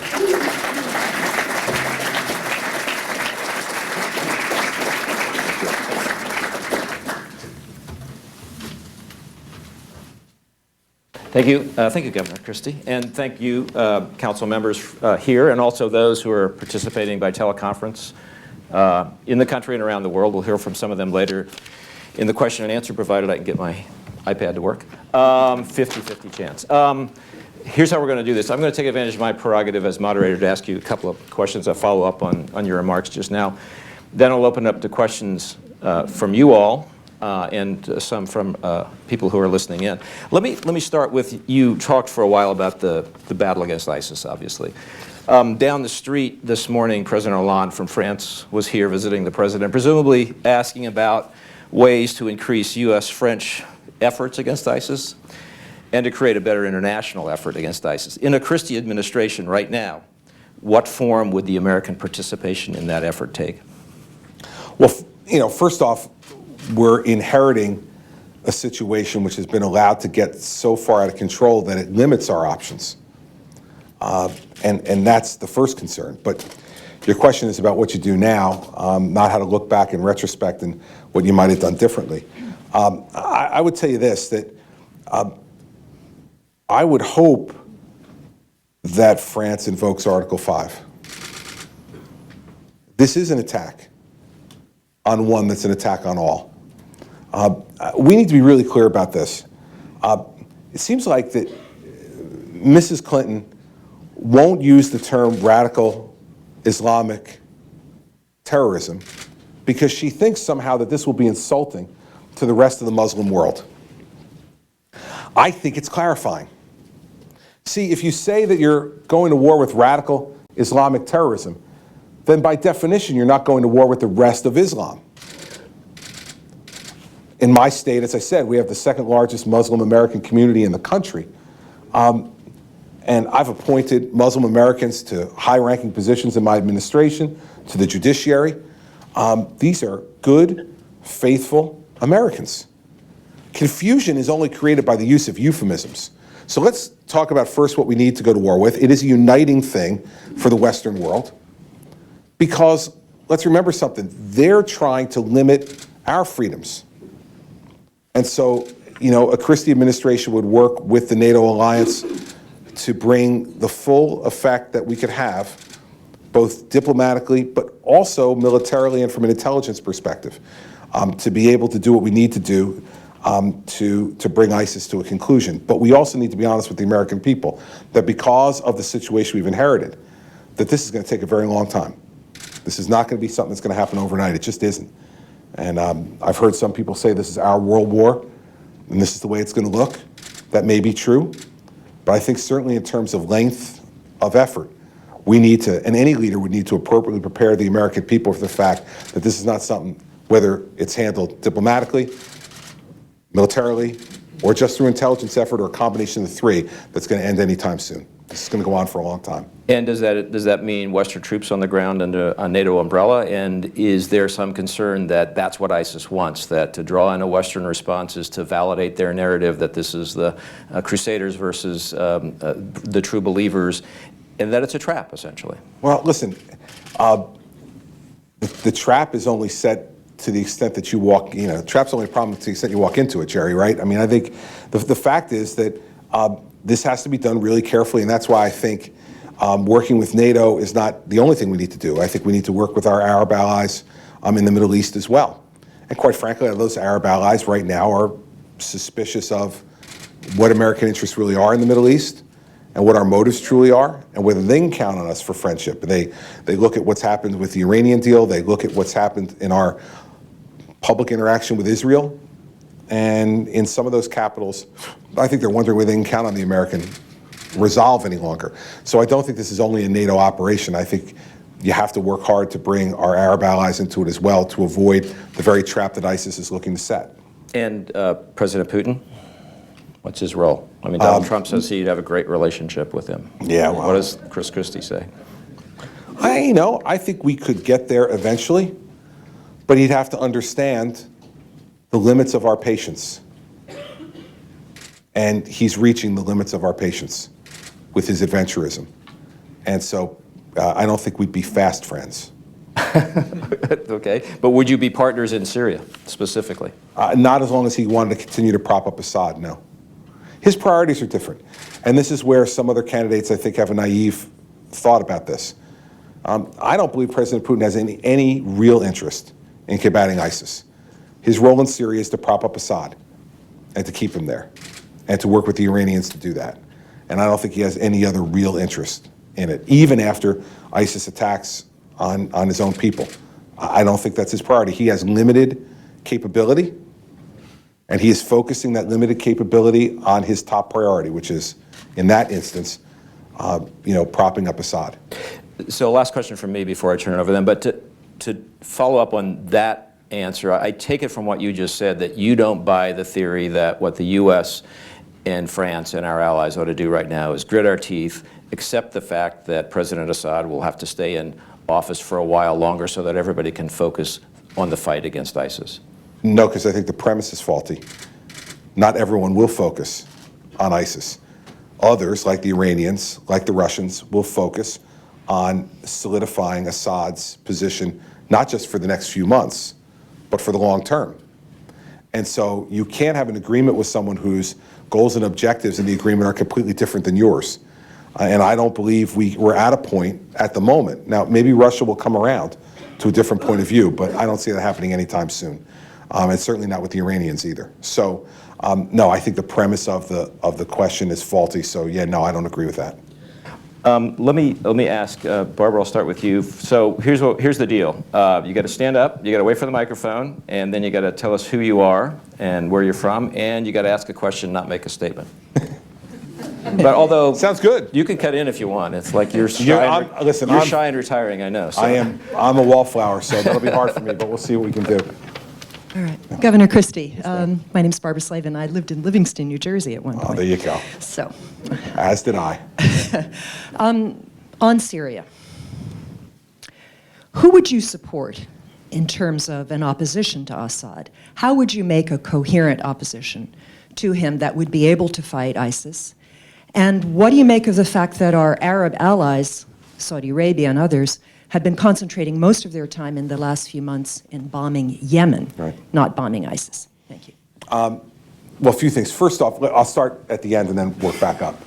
Thank you, Governor Christie, and thank you, council members here, and also those who are participating by teleconference in the country and around the world. We'll hear from some of them later in the question and answer, provided I can get my iPad to work. 50-50 chance. Here's how we're going to do this. I'm going to take advantage of my prerogative as moderator to ask you a couple of questions that follow up on your remarks just now. Then I'll open up to questions from you all. And some from people who are listening in. Let me start with, you talked for a while about the battle against ISIS, obviously. Down the street this morning, President Hollande from France was here visiting the president, presumably asking about ways to increase U.S.-French efforts against ISIS and to create a better international effort against ISIS. In a Christie administration right now, what form would the American participation in that effort take? Well, first off, we're inheriting a situation which has been allowed to get so far out of control that it limits our options. And that's the first concern. But your question is about what you do now, not how to look back in retrospect and what you might have done differently. I would tell you this, that I would hope that France invokes Article 5. This is an attack on one that's an attack on all. We need to be really clear about this. It seems like that Mrs. Clinton won't use the term radical Islamic terrorism because she thinks somehow that this will be insulting to the rest of the Muslim world. I think it's clarifying. See, if you say that you're going to war with radical Islamic terrorism, then by definition you're not going to war with the rest of Islam. In my state, as I said, we have the second largest Muslim American community in the country. And I've appointed Muslim Americans to high-ranking positions in my administration, to the judiciary. These are good, faithful Americans. Confusion is only created by the use of euphemisms. So let's talk about first what we need to go to war with. It is a uniting thing for the Western world because, let's remember something, they're trying to limit our freedoms. And so, a Christie administration would work with the NATO alliance to bring the full effect that we could have, both diplomatically, but also militarily and from an intelligence perspective. to be able to do what we need to do to bring ISIS to a conclusion. But we also need to be honest with the American people that because of the situation we've inherited, that this is going to take a very long time. This is not going to be something that's going to happen overnight. It just isn't. And I've heard some people say this is our world war, and this is the way it's going to look. That may be true, but I think certainly in terms of length of effort, we need to, and any leader would need to appropriately prepare the American people for the fact that this is not something, whether it's handled diplomatically, militarily, or just through intelligence effort or a combination of the three, that's going to end anytime soon. This is going to go on for a long time. And does that mean Western troops on the ground under a NATO umbrella? And is there some concern that that's what ISIS wants, that to draw in a Western response is to validate their narrative that this is the Crusaders versus the true believers, and that it's a trap, essentially? Well, listen, the trap is only set to the extent that you walk, trap's only a problem to the extent you walk into it, Jerry, right? I mean, I think the fact is that this has to be done really carefully, and that's why I think working with NATO is not the only thing we need to do. I think we need to work with our Arab allies in the Middle East as well. And quite frankly, those Arab allies right now are suspicious of what American interests really are in the Middle East and what our motives truly are, and whether they can count on us for friendship. They look at what's happened with the Iranian deal, they look at what's happened in our public interaction with Israel, and in some of those capitals, I think they're wondering whether they can count on the American resolve any longer. So I don't think this is only a NATO operation. I think you have to work hard to bring our Arab allies into it as well to avoid the very trap that ISIS is looking to set. And President Putin, what's his role? I mean, Donald Trump says he'd have a great relationship with him. Yeah, well, what does Chris Christie say? I think we could get there eventually, but he'd have to understand the limits of our patience. And he's reaching the limits of our patience with his adventurism. And so I don't think we'd be fast friends. Okay, but would you be partners in Syria, specifically? Not as long as he wanted to continue to prop up Assad, no. His priorities are different. And this is where some other candidates, I think, have a naive thought about this. I don't believe President Putin has any real interest in combating ISIS. His role in Syria is to prop up Assad and to keep him there and to work with the Iranians to do that. And I don't think he has any other real interest in it, even after ISIS attacks on his own people. I don't think that's his priority. He has limited capability, and he is focusing that limited capability on his top priority, which is, in that instance, propping up Assad. So last question from me before I turn it over then, but to follow up on that answer, I take it from what you just said that you don't buy the theory that what the U.S. and France and our allies ought to do right now is grit our teeth, accept the fact that President Assad will have to stay in office for a while longer so that everybody can focus on the fight against ISIS. No, because I think the premise is faulty. Not everyone will focus on ISIS. Others, like the Iranians, like the Russians, will focus on solidifying Assad's position, not just for the next few months, but for the long term. And so you can't have an agreement with someone whose goals and objectives in the agreement are completely different than yours. And I don't believe we're at a point at the moment. Now, maybe Russia will come around to a different point of view, but I don't see that happening anytime soon. And certainly not with the Iranians either. So, no, I think the premise of the question is faulty. So, yeah, no, I don't agree with that. Let me ask, Barbara, I'll start with you. So here's the deal. You got to stand up, you got to wait for the microphone, and then you got to tell us who you are and where you're from, and you got to ask a question, not make a statement. But although sounds good, you can cut in if you want. It's like you're shy. You're shy and retiring, I know. So. I'm a wallflower, so that'll be hard for me, but we'll see what we can do. All right, Governor Christie. My name's Barbara Slavin. I lived in Livingston, New Jersey at one point. Oh, there you go. So. As did I. On Syria, who would you support in terms of an opposition to Assad? How would you make a coherent opposition to him that would be able to fight ISIS? And what do you make of the fact that our Arab allies, Saudi Arabia and others, have been concentrating most of their time in the last few months in bombing Yemen, not bombing ISIS? Thank you. Well, a few things. First off, I'll start at the end and then work back up.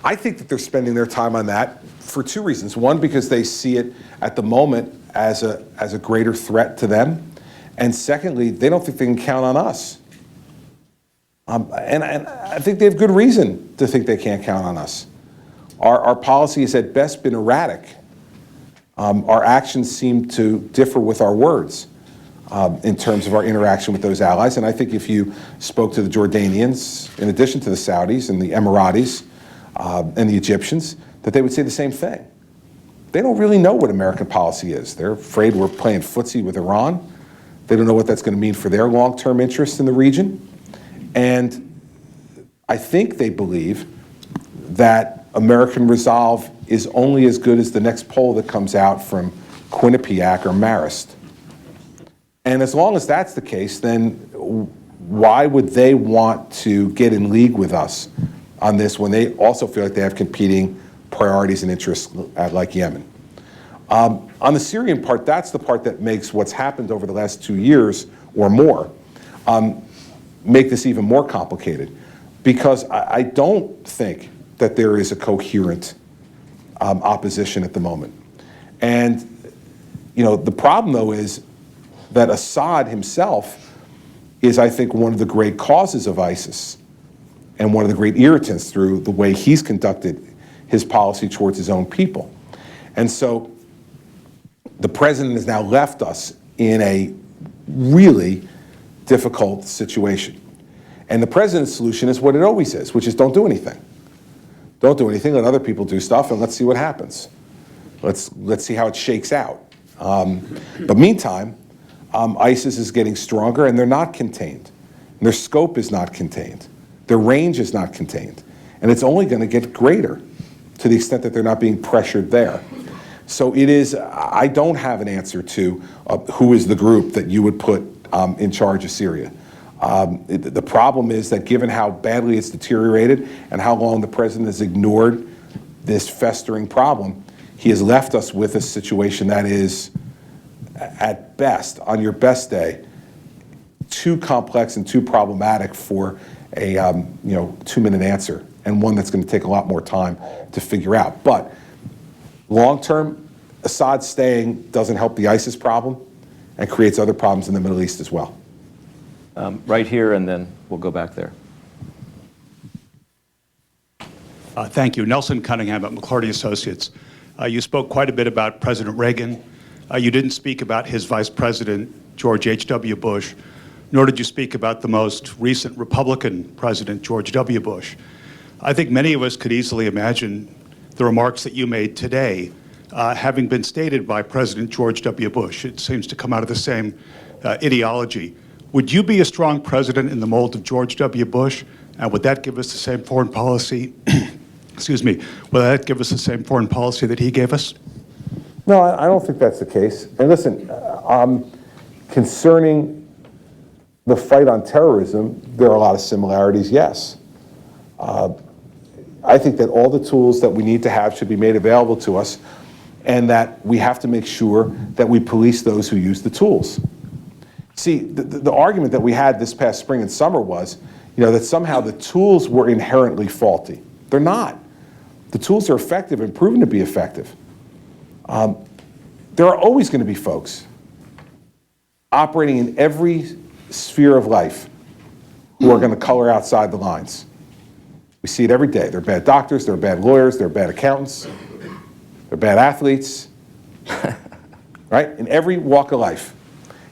I think that they're spending their time on that for two reasons. One, because they see it at the moment as a greater threat to them. And secondly, they don't think they can count on us. And I think they have good reason to think they can't count on us. Our policy has at best been erratic. Our actions seem to differ with our words in terms of our interaction with those allies. And I think if you spoke to the Jordanians, in addition to the Saudis and the Emiratis and the Egyptians, that they would say the same thing. They don't really know what American policy is. They're afraid we're playing footsie with Iran. They don't know what that's going to mean for their long-term interests in the region. And I think they believe that American resolve is only as good as the next poll that comes out from Quinnipiac or Marist. And as long as that's the case, then why would they want to get in league with us on this when they also feel like they have competing priorities and interests like Yemen? On the Syrian part, that's the part that makes what's happened over the last 2 years or more make this even more complicated, because I don't think that there is a coherent opposition at the moment. And the problem, though, is that Assad himself is, I think, one of the great causes of ISIS and one of the great irritants through the way he's conducted his policy towards his own people. And so the president has now left us in a really difficult situation. And the president's solution is what it always is, which is don't do anything. Don't do anything, let other people do stuff, and let's see what happens. Let's see how it shakes out. But meantime, ISIS is getting stronger, and they're not contained. And their scope is not contained. Their range is not contained. And it's only going to get greater to the extent that they're not being pressured there. So it is, I don't have an answer to who is the group that you would put in charge of Syria. The problem is that given how badly it's deteriorated and how long the president has ignored this festering problem, he has left us with a situation that is, at best, on your best day, too complex and too problematic for a 2-minute answer, and one that's going to take a lot more time to figure out. But long-term, Assad staying doesn't help the ISIS problem and creates other problems in the Middle East as well. Right here, and then we'll go back there. Thank you. Nelson Cunningham at McClarty Associates. You spoke quite a bit about President Reagan. You didn't speak about his vice president, George H.W. Bush, nor did you speak about the most recent Republican president, George W. Bush. I think many of us could easily imagine the remarks that you made today having been stated by President George W. Bush. It seems to come out of the same ideology. Would you be a strong president in the mold of George W. Bush? And would that give us the same foreign policy, excuse me, would that give us the same foreign policy that he gave us? No, I don't think that's the case. And listen, concerning the fight on terrorism, there are a lot of similarities, yes. I think that all the tools that we need to have should be made available to us, and that we have to make sure that we police those who use the tools. See, the argument that we had this past spring and summer was, that somehow the tools were inherently faulty. They're not. The tools are effective and proven to be effective. There are always going to be folks operating in every sphere of life who are going to color outside the lines. We see it every day. They're bad doctors, they're bad lawyers, they're bad accountants, they're bad athletes, right? In every walk of life.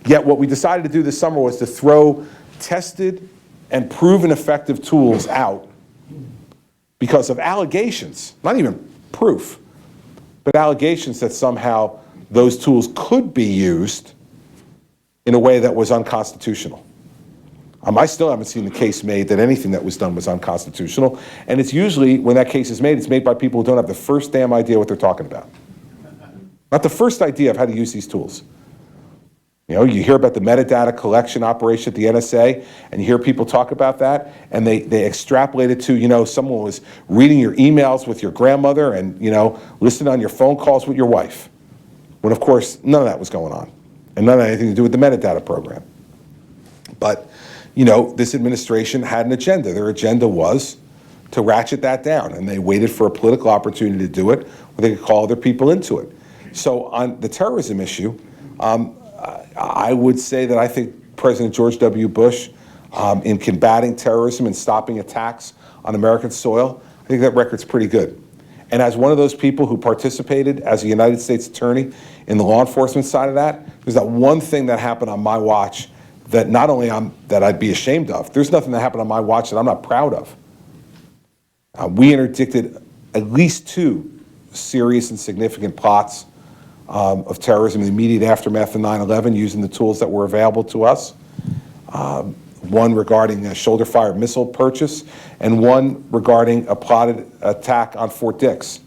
Yet what we decided to do this summer was to throw tested and proven effective tools out because of allegations, not even proof, but allegations that somehow those tools could be used in a way that was unconstitutional. I still haven't seen the case made that anything that was done was unconstitutional, and it's usually, when that case is made, it's made by people who don't have the first damn idea what they're talking about. Not the first idea of how to use these tools. You hear about the metadata collection operation at the NSA, and you hear people talk about that, and they extrapolate it to, someone was reading your emails with your grandmother and, listening on your phone calls with your wife. When, of course, none of that was going on, and none of that had anything to do with the metadata program. But, this administration had an agenda. Their agenda was to ratchet that down, and they waited for a political opportunity to do it, where they could call other people into it. So on the terrorism issue, I would say that I think President George W. Bush, in combating terrorism and stopping attacks on American soil, I think that record's pretty good. And as one of those people who participated as a United States attorney in the law enforcement side of that, there's not one thing that happened on my watch that not only that I'd be ashamed of, there's nothing that happened on my watch that I'm not proud of. We interdicted at least 2 serious and significant plots of terrorism in the immediate aftermath of 9/11 using the tools that were available to us. One regarding a shoulder-fired missile purchase, and one regarding a plotted attack on Fort Dix.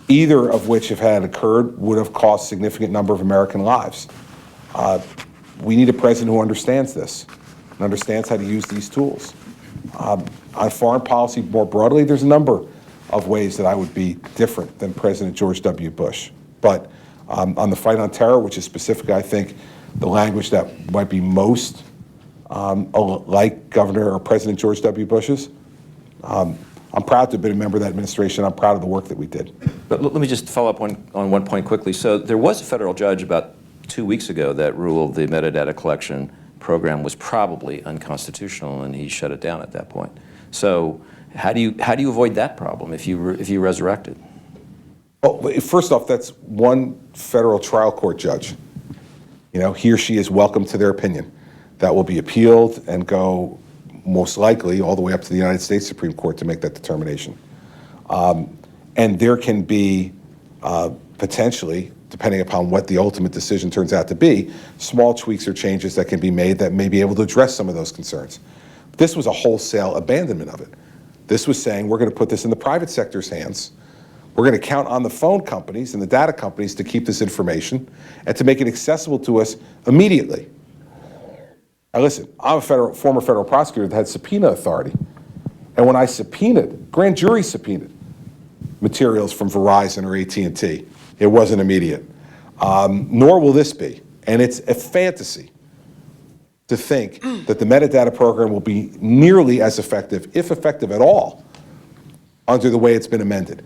Either of which, if had occurred, would have cost a significant number of American lives. We need a president who understands this and understands how to use these tools. On foreign policy more broadly, there's a number of ways that I would be different than President George W. Bush. But on the fight on terror, which is specifically, I think, the language that might be most like Governor or President George W. Bush's, I'm proud to have been a member of that administration. I'm proud of the work that we did. But let me just follow up on one point quickly. So there was a federal judge about 2 weeks ago that ruled the metadata collection program was probably unconstitutional, and he shut it down at that point. So how do you avoid that problem if you resurrect it? Well, first off, that's one federal trial court judge. You know, he or she is welcome to their opinion. That will be appealed and go most likely all the way up to the United States Supreme Court to make that determination. And there can be potentially, depending upon what the ultimate decision turns out to be, small tweaks or changes that can be made that may be able to address some of those concerns. This was a wholesale abandonment of it. This was saying, we're going to put this in the private sector's hands. We're going to count on the phone companies and the data companies to keep this information and to make it accessible to us immediately. Now listen, I'm a former federal prosecutor that had subpoena authority. And when I subpoenaed, grand jury subpoenaed materials from Verizon or AT&T, it wasn't immediate. Nor will this be. And it's a fantasy to think that the metadata program will be nearly as effective, if effective at all, under the way it's been amended.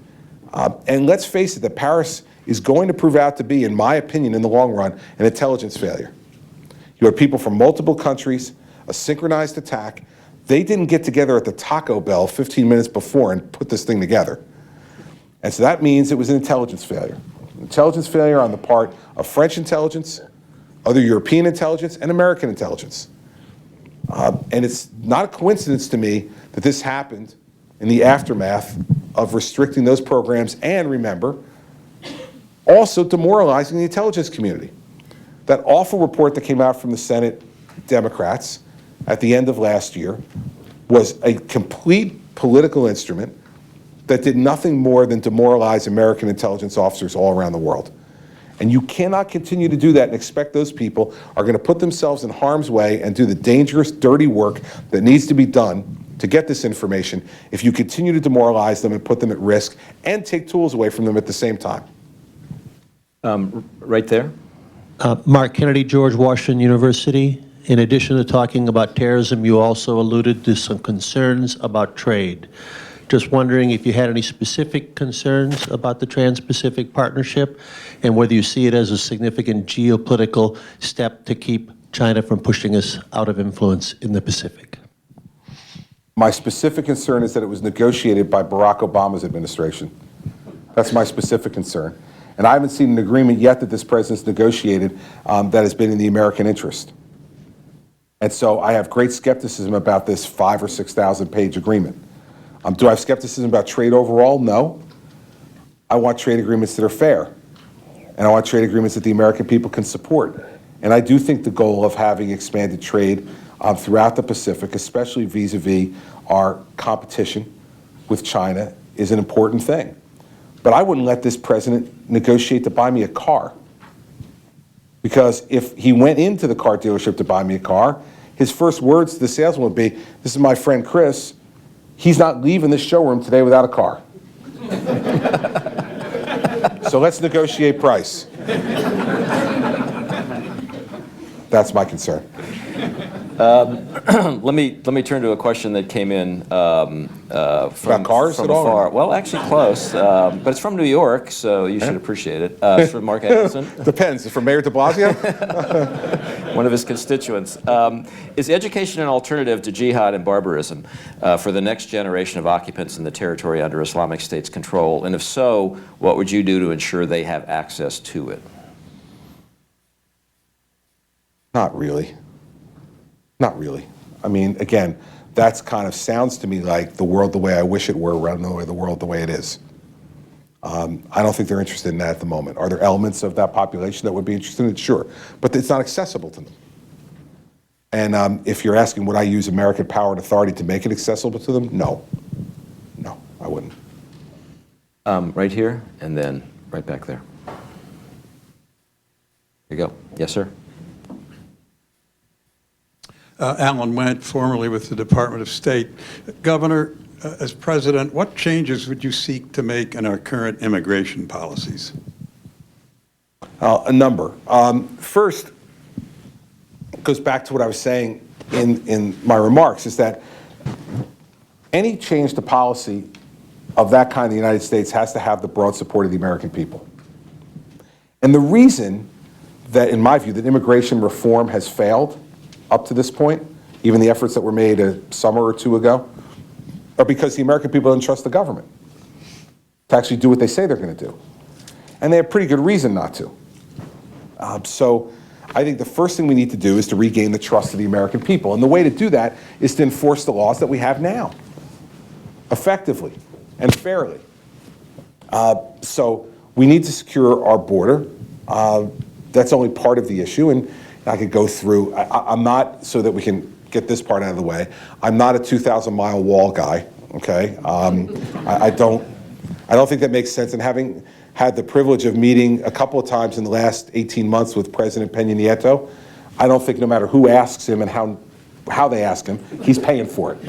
And let's face it, that Paris is going to prove out to be, in my opinion, in the long run, an intelligence failure. You had people from multiple countries, a synchronized attack. They didn't get together at the Taco Bell 15 minutes before and put this thing together. And so that means it was an intelligence failure. Intelligence failure on the part of French intelligence, other European intelligence, and American intelligence. And it's not a coincidence to me that this happened in the aftermath of restricting those programs and, remember, also demoralizing the intelligence community. That awful report that came out from the Senate Democrats at the end of last year was a complete political instrument that did nothing more than demoralize American intelligence officers all around the world. And you cannot continue to do that and expect those people are going to put themselves in harm's way and do the dangerous, dirty work that needs to be done to get this information if you continue to demoralize them and put them at risk and take tools away from them at the same time. Right there. Mark Kennedy, George Washington University. In addition to talking about terrorism, you also alluded to some concerns about trade. Just wondering if you had any specific concerns about the Trans-Pacific Partnership and whether you see it as a significant geopolitical step to keep China from pushing us out of influence in the Pacific. My specific concern is that it was negotiated by Barack Obama's administration. That's my specific concern. And I haven't seen an agreement yet that this president's negotiated that has been in the American interest. And so I have great skepticism about this 5,000 or 6,000 page agreement. Do I have skepticism about trade overall? No. I want trade agreements that are fair. And I want trade agreements that the American people can support. And I do think the goal of having expanded trade throughout the Pacific, especially vis-a-vis our competition with China, is an important thing. But I wouldn't let this president negotiate to buy me a car. Because if he went into the car dealership to buy me a car, his first words to the salesman would be, "This is my friend Chris. He's not leaving this showroom today without a car." So let's negotiate price. That's my concern. Let me turn to a question that came in from cars from at all, or afar. not? Well, actually close, but it's from New York, so you should appreciate it. It's from Mark Anderson, Depends. From Mayor de Blasio? one of his constituents. Is education an alternative to jihad and barbarism for the next generation of occupants in the territory under Islamic State's control? And if so, what would you do to ensure they have access to it? Not really. Not really. I mean, again, that's kind of sounds to me like the world the way I wish it were rather than the world the way it is. I don't think they're interested in that at the moment. Are there elements of that population that would be interested in it? Sure. But it's not accessible to them. And if you're asking, would I use American power and authority to make it accessible to them? No. No, I wouldn't. Right here, and then right back there. Here you go. Yes, sir. Alan Wendt, formerly with the Department of State. Governor, as president, what changes would you seek to make in our current immigration policies? A number. First, it goes back to what I was saying in my remarks, is that any change to policy of that kind in the United States has to have the broad support of the American people. And the reason that, in my view, that immigration reform has failed up to this point, even the efforts that were made a summer or two ago, are because the American people don't trust the government to actually do what they say they're going to do. And they have pretty good reason not to. So I think the first thing we need to do is to regain the trust of the American people. And the way to do that is to enforce the laws that we have now, effectively and fairly. So we need to secure our border. That's only part of the issue. And I could go through, I'm not, so that we can get this part out of the way, I'm not a 2,000-mile wall guy, okay? I don't think that makes sense. And having had the privilege of meeting a couple of times in the last 18 months with President Peña Nieto, I don't think no matter who asks him and how they ask him, he's paying for it.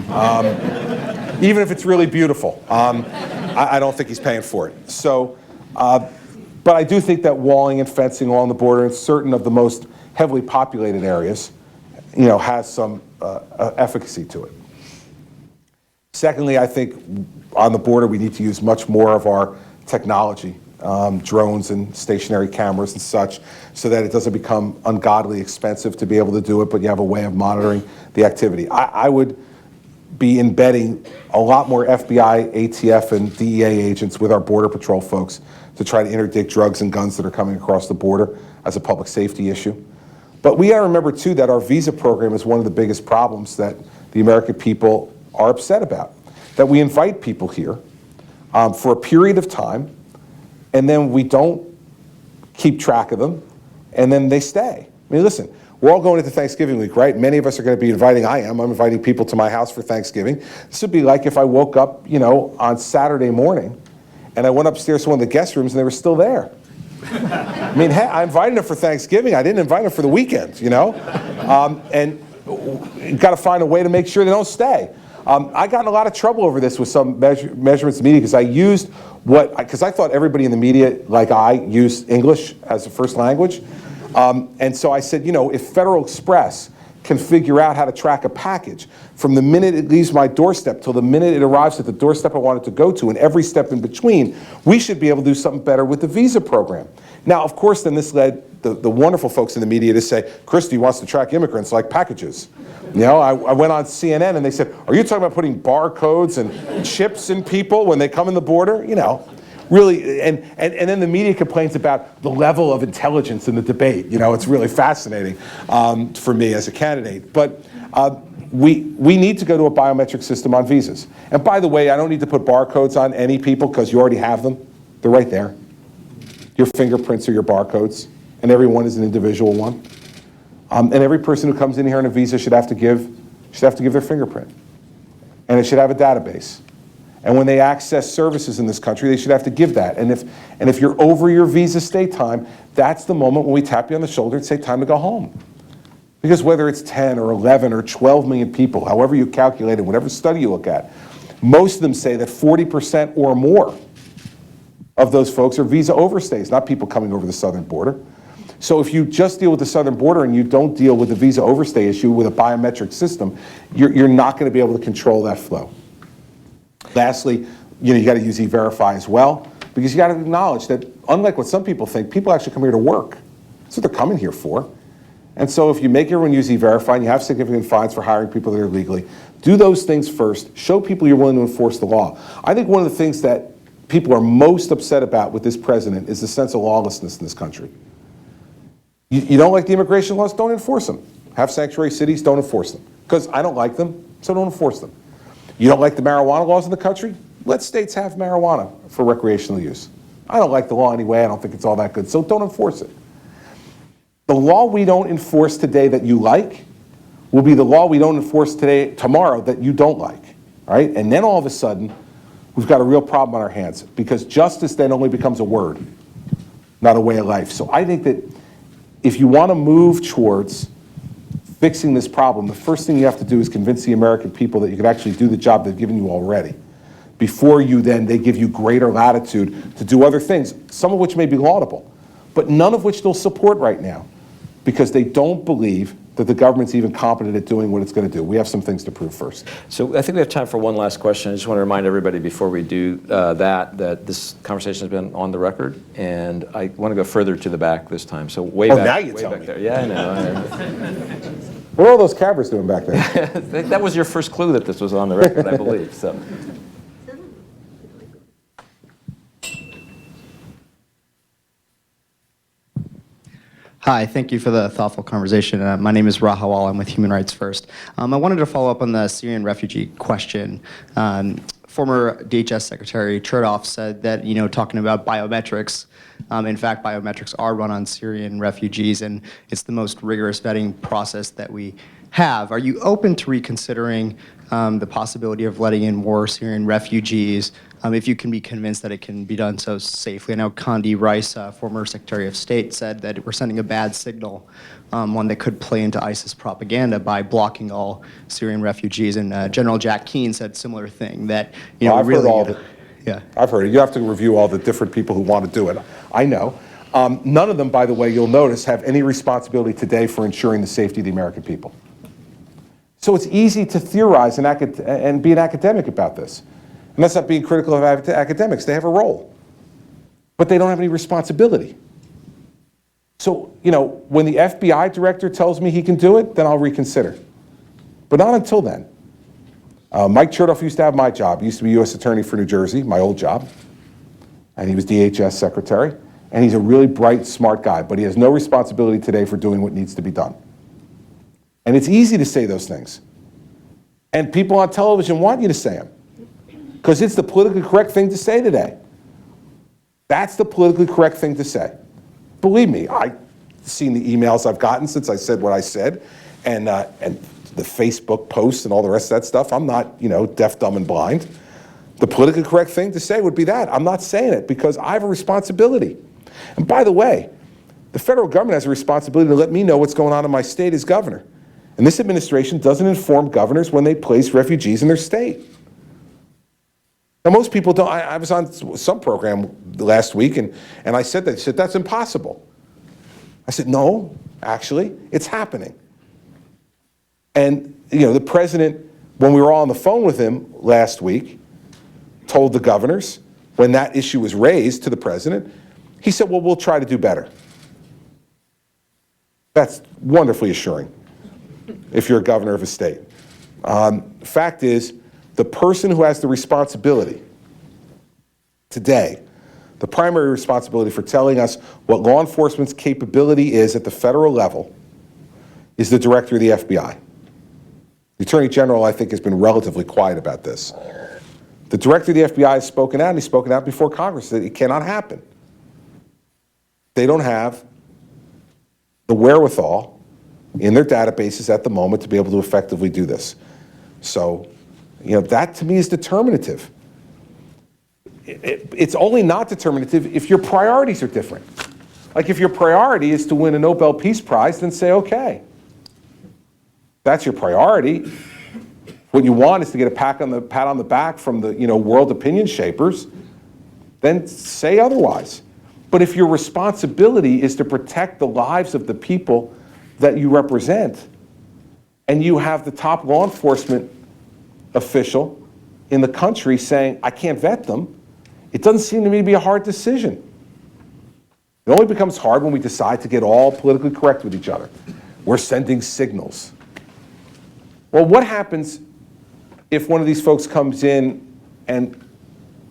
Even if it's really beautiful, I don't think he's paying for it. So, but I do think that walling and fencing along the border in certain of the most heavily populated areas, has some efficacy to it. Secondly, I think on the border we need to use much more of our technology, drones and stationary cameras and such, so that it doesn't become ungodly expensive to be able to do it, but you have a way of monitoring the activity. I would be embedding a lot more FBI, ATF, and DEA agents with our Border Patrol folks to try to interdict drugs and guns that are coming across the border as a public safety issue. But we got to remember, too, that our visa program is one of the biggest problems that the American people are upset about. That we invite people here for a period of time, and then we don't keep track of them, and then they stay. I mean, listen, we're all going into Thanksgiving week, right? Many of us are going to be inviting, I'm inviting people to my house for Thanksgiving. This would be like if I woke up, on Saturday morning, and I went upstairs to one of the guest rooms, and they were still there. I mean, hey, I invited them for Thanksgiving. I didn't invite them for the weekend, and got to find a way to make sure they don't stay. I got in a lot of trouble over this with some measurements in the media because I used because I thought everybody in the media, like I, used English as a first language. And so I said, if Federal Express can figure out how to track a package from the minute it leaves my doorstep till the minute it arrives at the doorstep I want it to go to, and every step in between, we should be able to do something better with the visa program. Now, of course, then this led the wonderful folks in the media to say, Christie wants to track immigrants like packages. I went on CNN and they said, are you talking about putting barcodes and chips in people when they come in the border? Really, and then the media complains about the level of intelligence in the debate. It's really fascinating for me as a candidate. But we need to go to a biometric system on visas. And by the way, I don't need to put barcodes on any people because you already have them. They're right there. Your fingerprints are your barcodes, and everyone is an individual one. And every person who comes in here on a visa should have to give their fingerprint. And it should have a database. And when they access services in this country, they should have to give that. And if you're over your visa stay time, that's the moment when we tap you on the shoulder and say, time to go home. Because whether it's 10 or 11 or 12 million people, however you calculate it, whatever study you look at, most of them say that 40% or more of those folks are visa overstays, not people coming over the southern border. So if you just deal with the southern border and you don't deal with the visa overstay issue with a biometric system, you're not going to be able to control that flow. Lastly, you got to use E-Verify as well, because you got to acknowledge that unlike what some people think, people actually come here to work. That's what they're coming here for. And so if you make everyone use E-Verify and you have significant fines for hiring people that are illegally, do those things first. Show people you're willing to enforce the law. I think one of the things that people are most upset about with this president is the sense of lawlessness in this country. You don't like the immigration laws? Don't enforce them. Have sanctuary cities? Don't enforce them. Because I don't like them, so don't enforce them. You don't like the marijuana laws in the country? Let states have marijuana for recreational use. I don't like the law anyway. I don't think it's all that good, so don't enforce it. The law we don't enforce today that you like will be the law we don't enforce tomorrow that you don't like, all right? And then all of a sudden, we've got a real problem on our hands, because justice then only becomes a word, not a way of life. So I think that if you want to move towards fixing this problem, the first thing you have to do is convince the American people that you can actually do the job they've given you already, before they give you greater latitude to do other things, some of which may be laudable, but none of which they'll support right now, because they don't believe that the government's even competent at doing what it's going to do. We have some things to prove first. So I think we have time for one last question. I just want to remind everybody before we do that this conversation has been on the record, and I want to go further to the back this time. So way back. Now you way tell back me. there. Yeah, I know. What are all those cameras doing back there? That was your first clue that this was on the record, I believe. So. Hi, thank you for the thoughtful conversation. My name is Rahawal. I'm with Human Rights First. I wanted to follow up on the Syrian refugee question. Former DHS Secretary Chertoff said that, talking about biometrics, in fact, biometrics are run on Syrian refugees, and it's the most rigorous vetting process that we have. Are you open to reconsidering the possibility of letting in more Syrian refugees if you can be convinced that it can be done so safely? I know Condi Rice, former Secretary of State, said that we're sending a bad signal, one that could play into ISIS propaganda by blocking all Syrian refugees. And General Jack Keane said similar thing, that I've really, heard all the, yeah. I've heard it. You have to review all the different people who want to do it. I know. None of them, by the way, you'll notice, have any responsibility today for ensuring the safety of the American people. So it's easy to theorize and be an academic about this. And that's not being critical of academics. They have a role. But they don't have any responsibility. So, when the FBI director tells me he can do it, then I'll reconsider. But not until then. Mike Chertoff used to have my job. He used to be U.S. Attorney for New Jersey, my old job. And he was DHS Secretary. And he's a really bright, smart guy. But he has no responsibility today for doing what needs to be done. And it's easy to say those things. And people on television want you to say them, because it's the politically correct thing to say today. That's the politically correct thing to say. Believe me, I've seen the emails I've gotten since I said what I said, and the Facebook posts and all the rest of that stuff. I'm not, deaf, dumb, and blind. The politically correct thing to say would be that. I'm not saying it because I have a responsibility. And by the way, the federal government has a responsibility to let me know what's going on in my state as governor. And this administration doesn't inform governors when they place refugees in their state. Now, most people don't. I was on some program last week, and I said that. They said, that's impossible. I said, no, actually, it's happening. And, the president, when we were all on the phone with him last week, told the governors, when that issue was raised to the president, he said, well, we'll try to do better. That's wonderfully assuring if you're a governor of a state. Fact is, the person who has the responsibility today, the primary responsibility for telling us what law enforcement's capability is at the federal level, is the director of the FBI. The Attorney General, I think, has been relatively quiet about this. The director of the FBI has spoken out, and he's spoken out before Congress that it cannot happen. They don't have the wherewithal in their databases at the moment to be able to effectively do this. So, that to me is determinative. It's only not determinative if your priorities are different. Like if your priority is to win a Nobel Peace Prize, then say, okay. That's your priority. What you want is to get a pat on the back from the world opinion shapers, then say otherwise. But if your responsibility is to protect the lives of the people that you represent, and you have the top law enforcement official in the country saying, I can't vet them, it doesn't seem to me to be a hard decision. It only becomes hard when we decide to get all politically correct with each other. We're sending signals. Well, what happens if one of these folks comes in and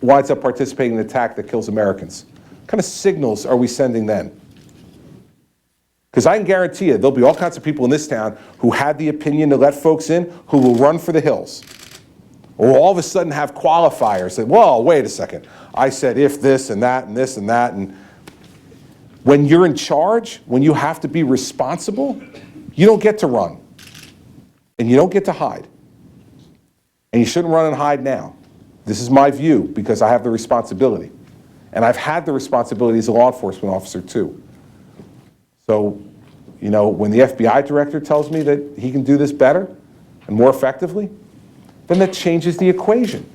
winds up participating in an attack that kills Americans? What kind of signals are we sending then? Because I can guarantee you, there'll be all kinds of people in this town who had the opinion to let folks in who will run for the hills. Or all of a sudden have qualifiers that, well, wait a second, I said if this and that and this and that. And when you're in charge, when you have to be responsible, you don't get to run. And you don't get to hide. And you shouldn't run and hide now. This is my view because I have the responsibility. And I've had the responsibility as a law enforcement officer too. So, you know, when the FBI director tells me that he can do this better and more effectively, then that changes the equation.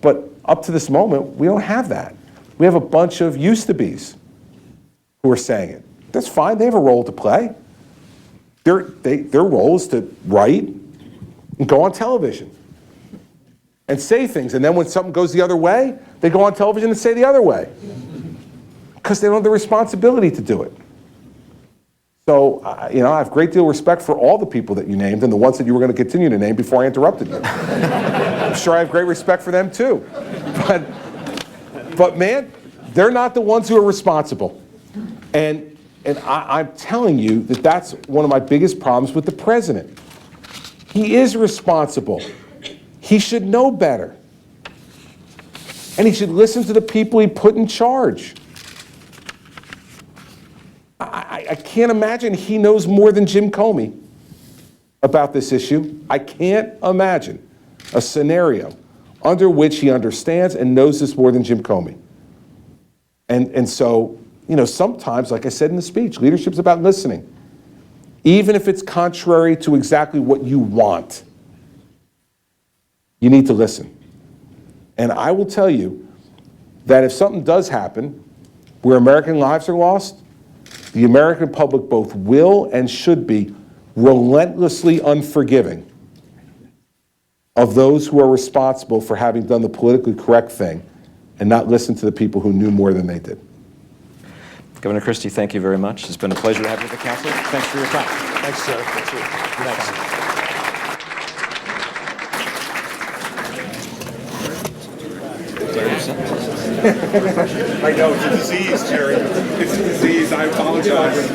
But up to this moment, we don't have that. We have a bunch of used-to-bes who are saying it. That's fine, they have a role to play. Their role is to write and go on television and say things, and then when something goes the other way, they go on television and say the other way because they don't have the responsibility to do it. So, you know, I have a great deal of respect for all the people that you named and the ones that you were going to continue to name before I interrupted you. I'm sure I have great respect for them too. But man, they're not the ones who are responsible. And I'm telling you that that's one of my biggest problems with the president. He is responsible. He should know better. And he should listen to the people he put in charge. I can't imagine he knows more than Jim Comey about this issue. I can't imagine a scenario under which he understands and knows this more than Jim Comey. And so, you know, sometimes, like I said in the speech, leadership's about listening. Even if it's contrary to exactly what you want, you need to listen. And I will tell you that if something does happen where American lives are lost, the American public both will and should be relentlessly unforgiving of those who are responsible for having done the politically correct thing and not listened to the people who knew more than they did. Governor Christie, thank you very much. It's been a pleasure to have you at the council. Thanks for your time. Thanks, sir. Thanks. I know, it's a disease, Jerry. It's a disease. I apologize.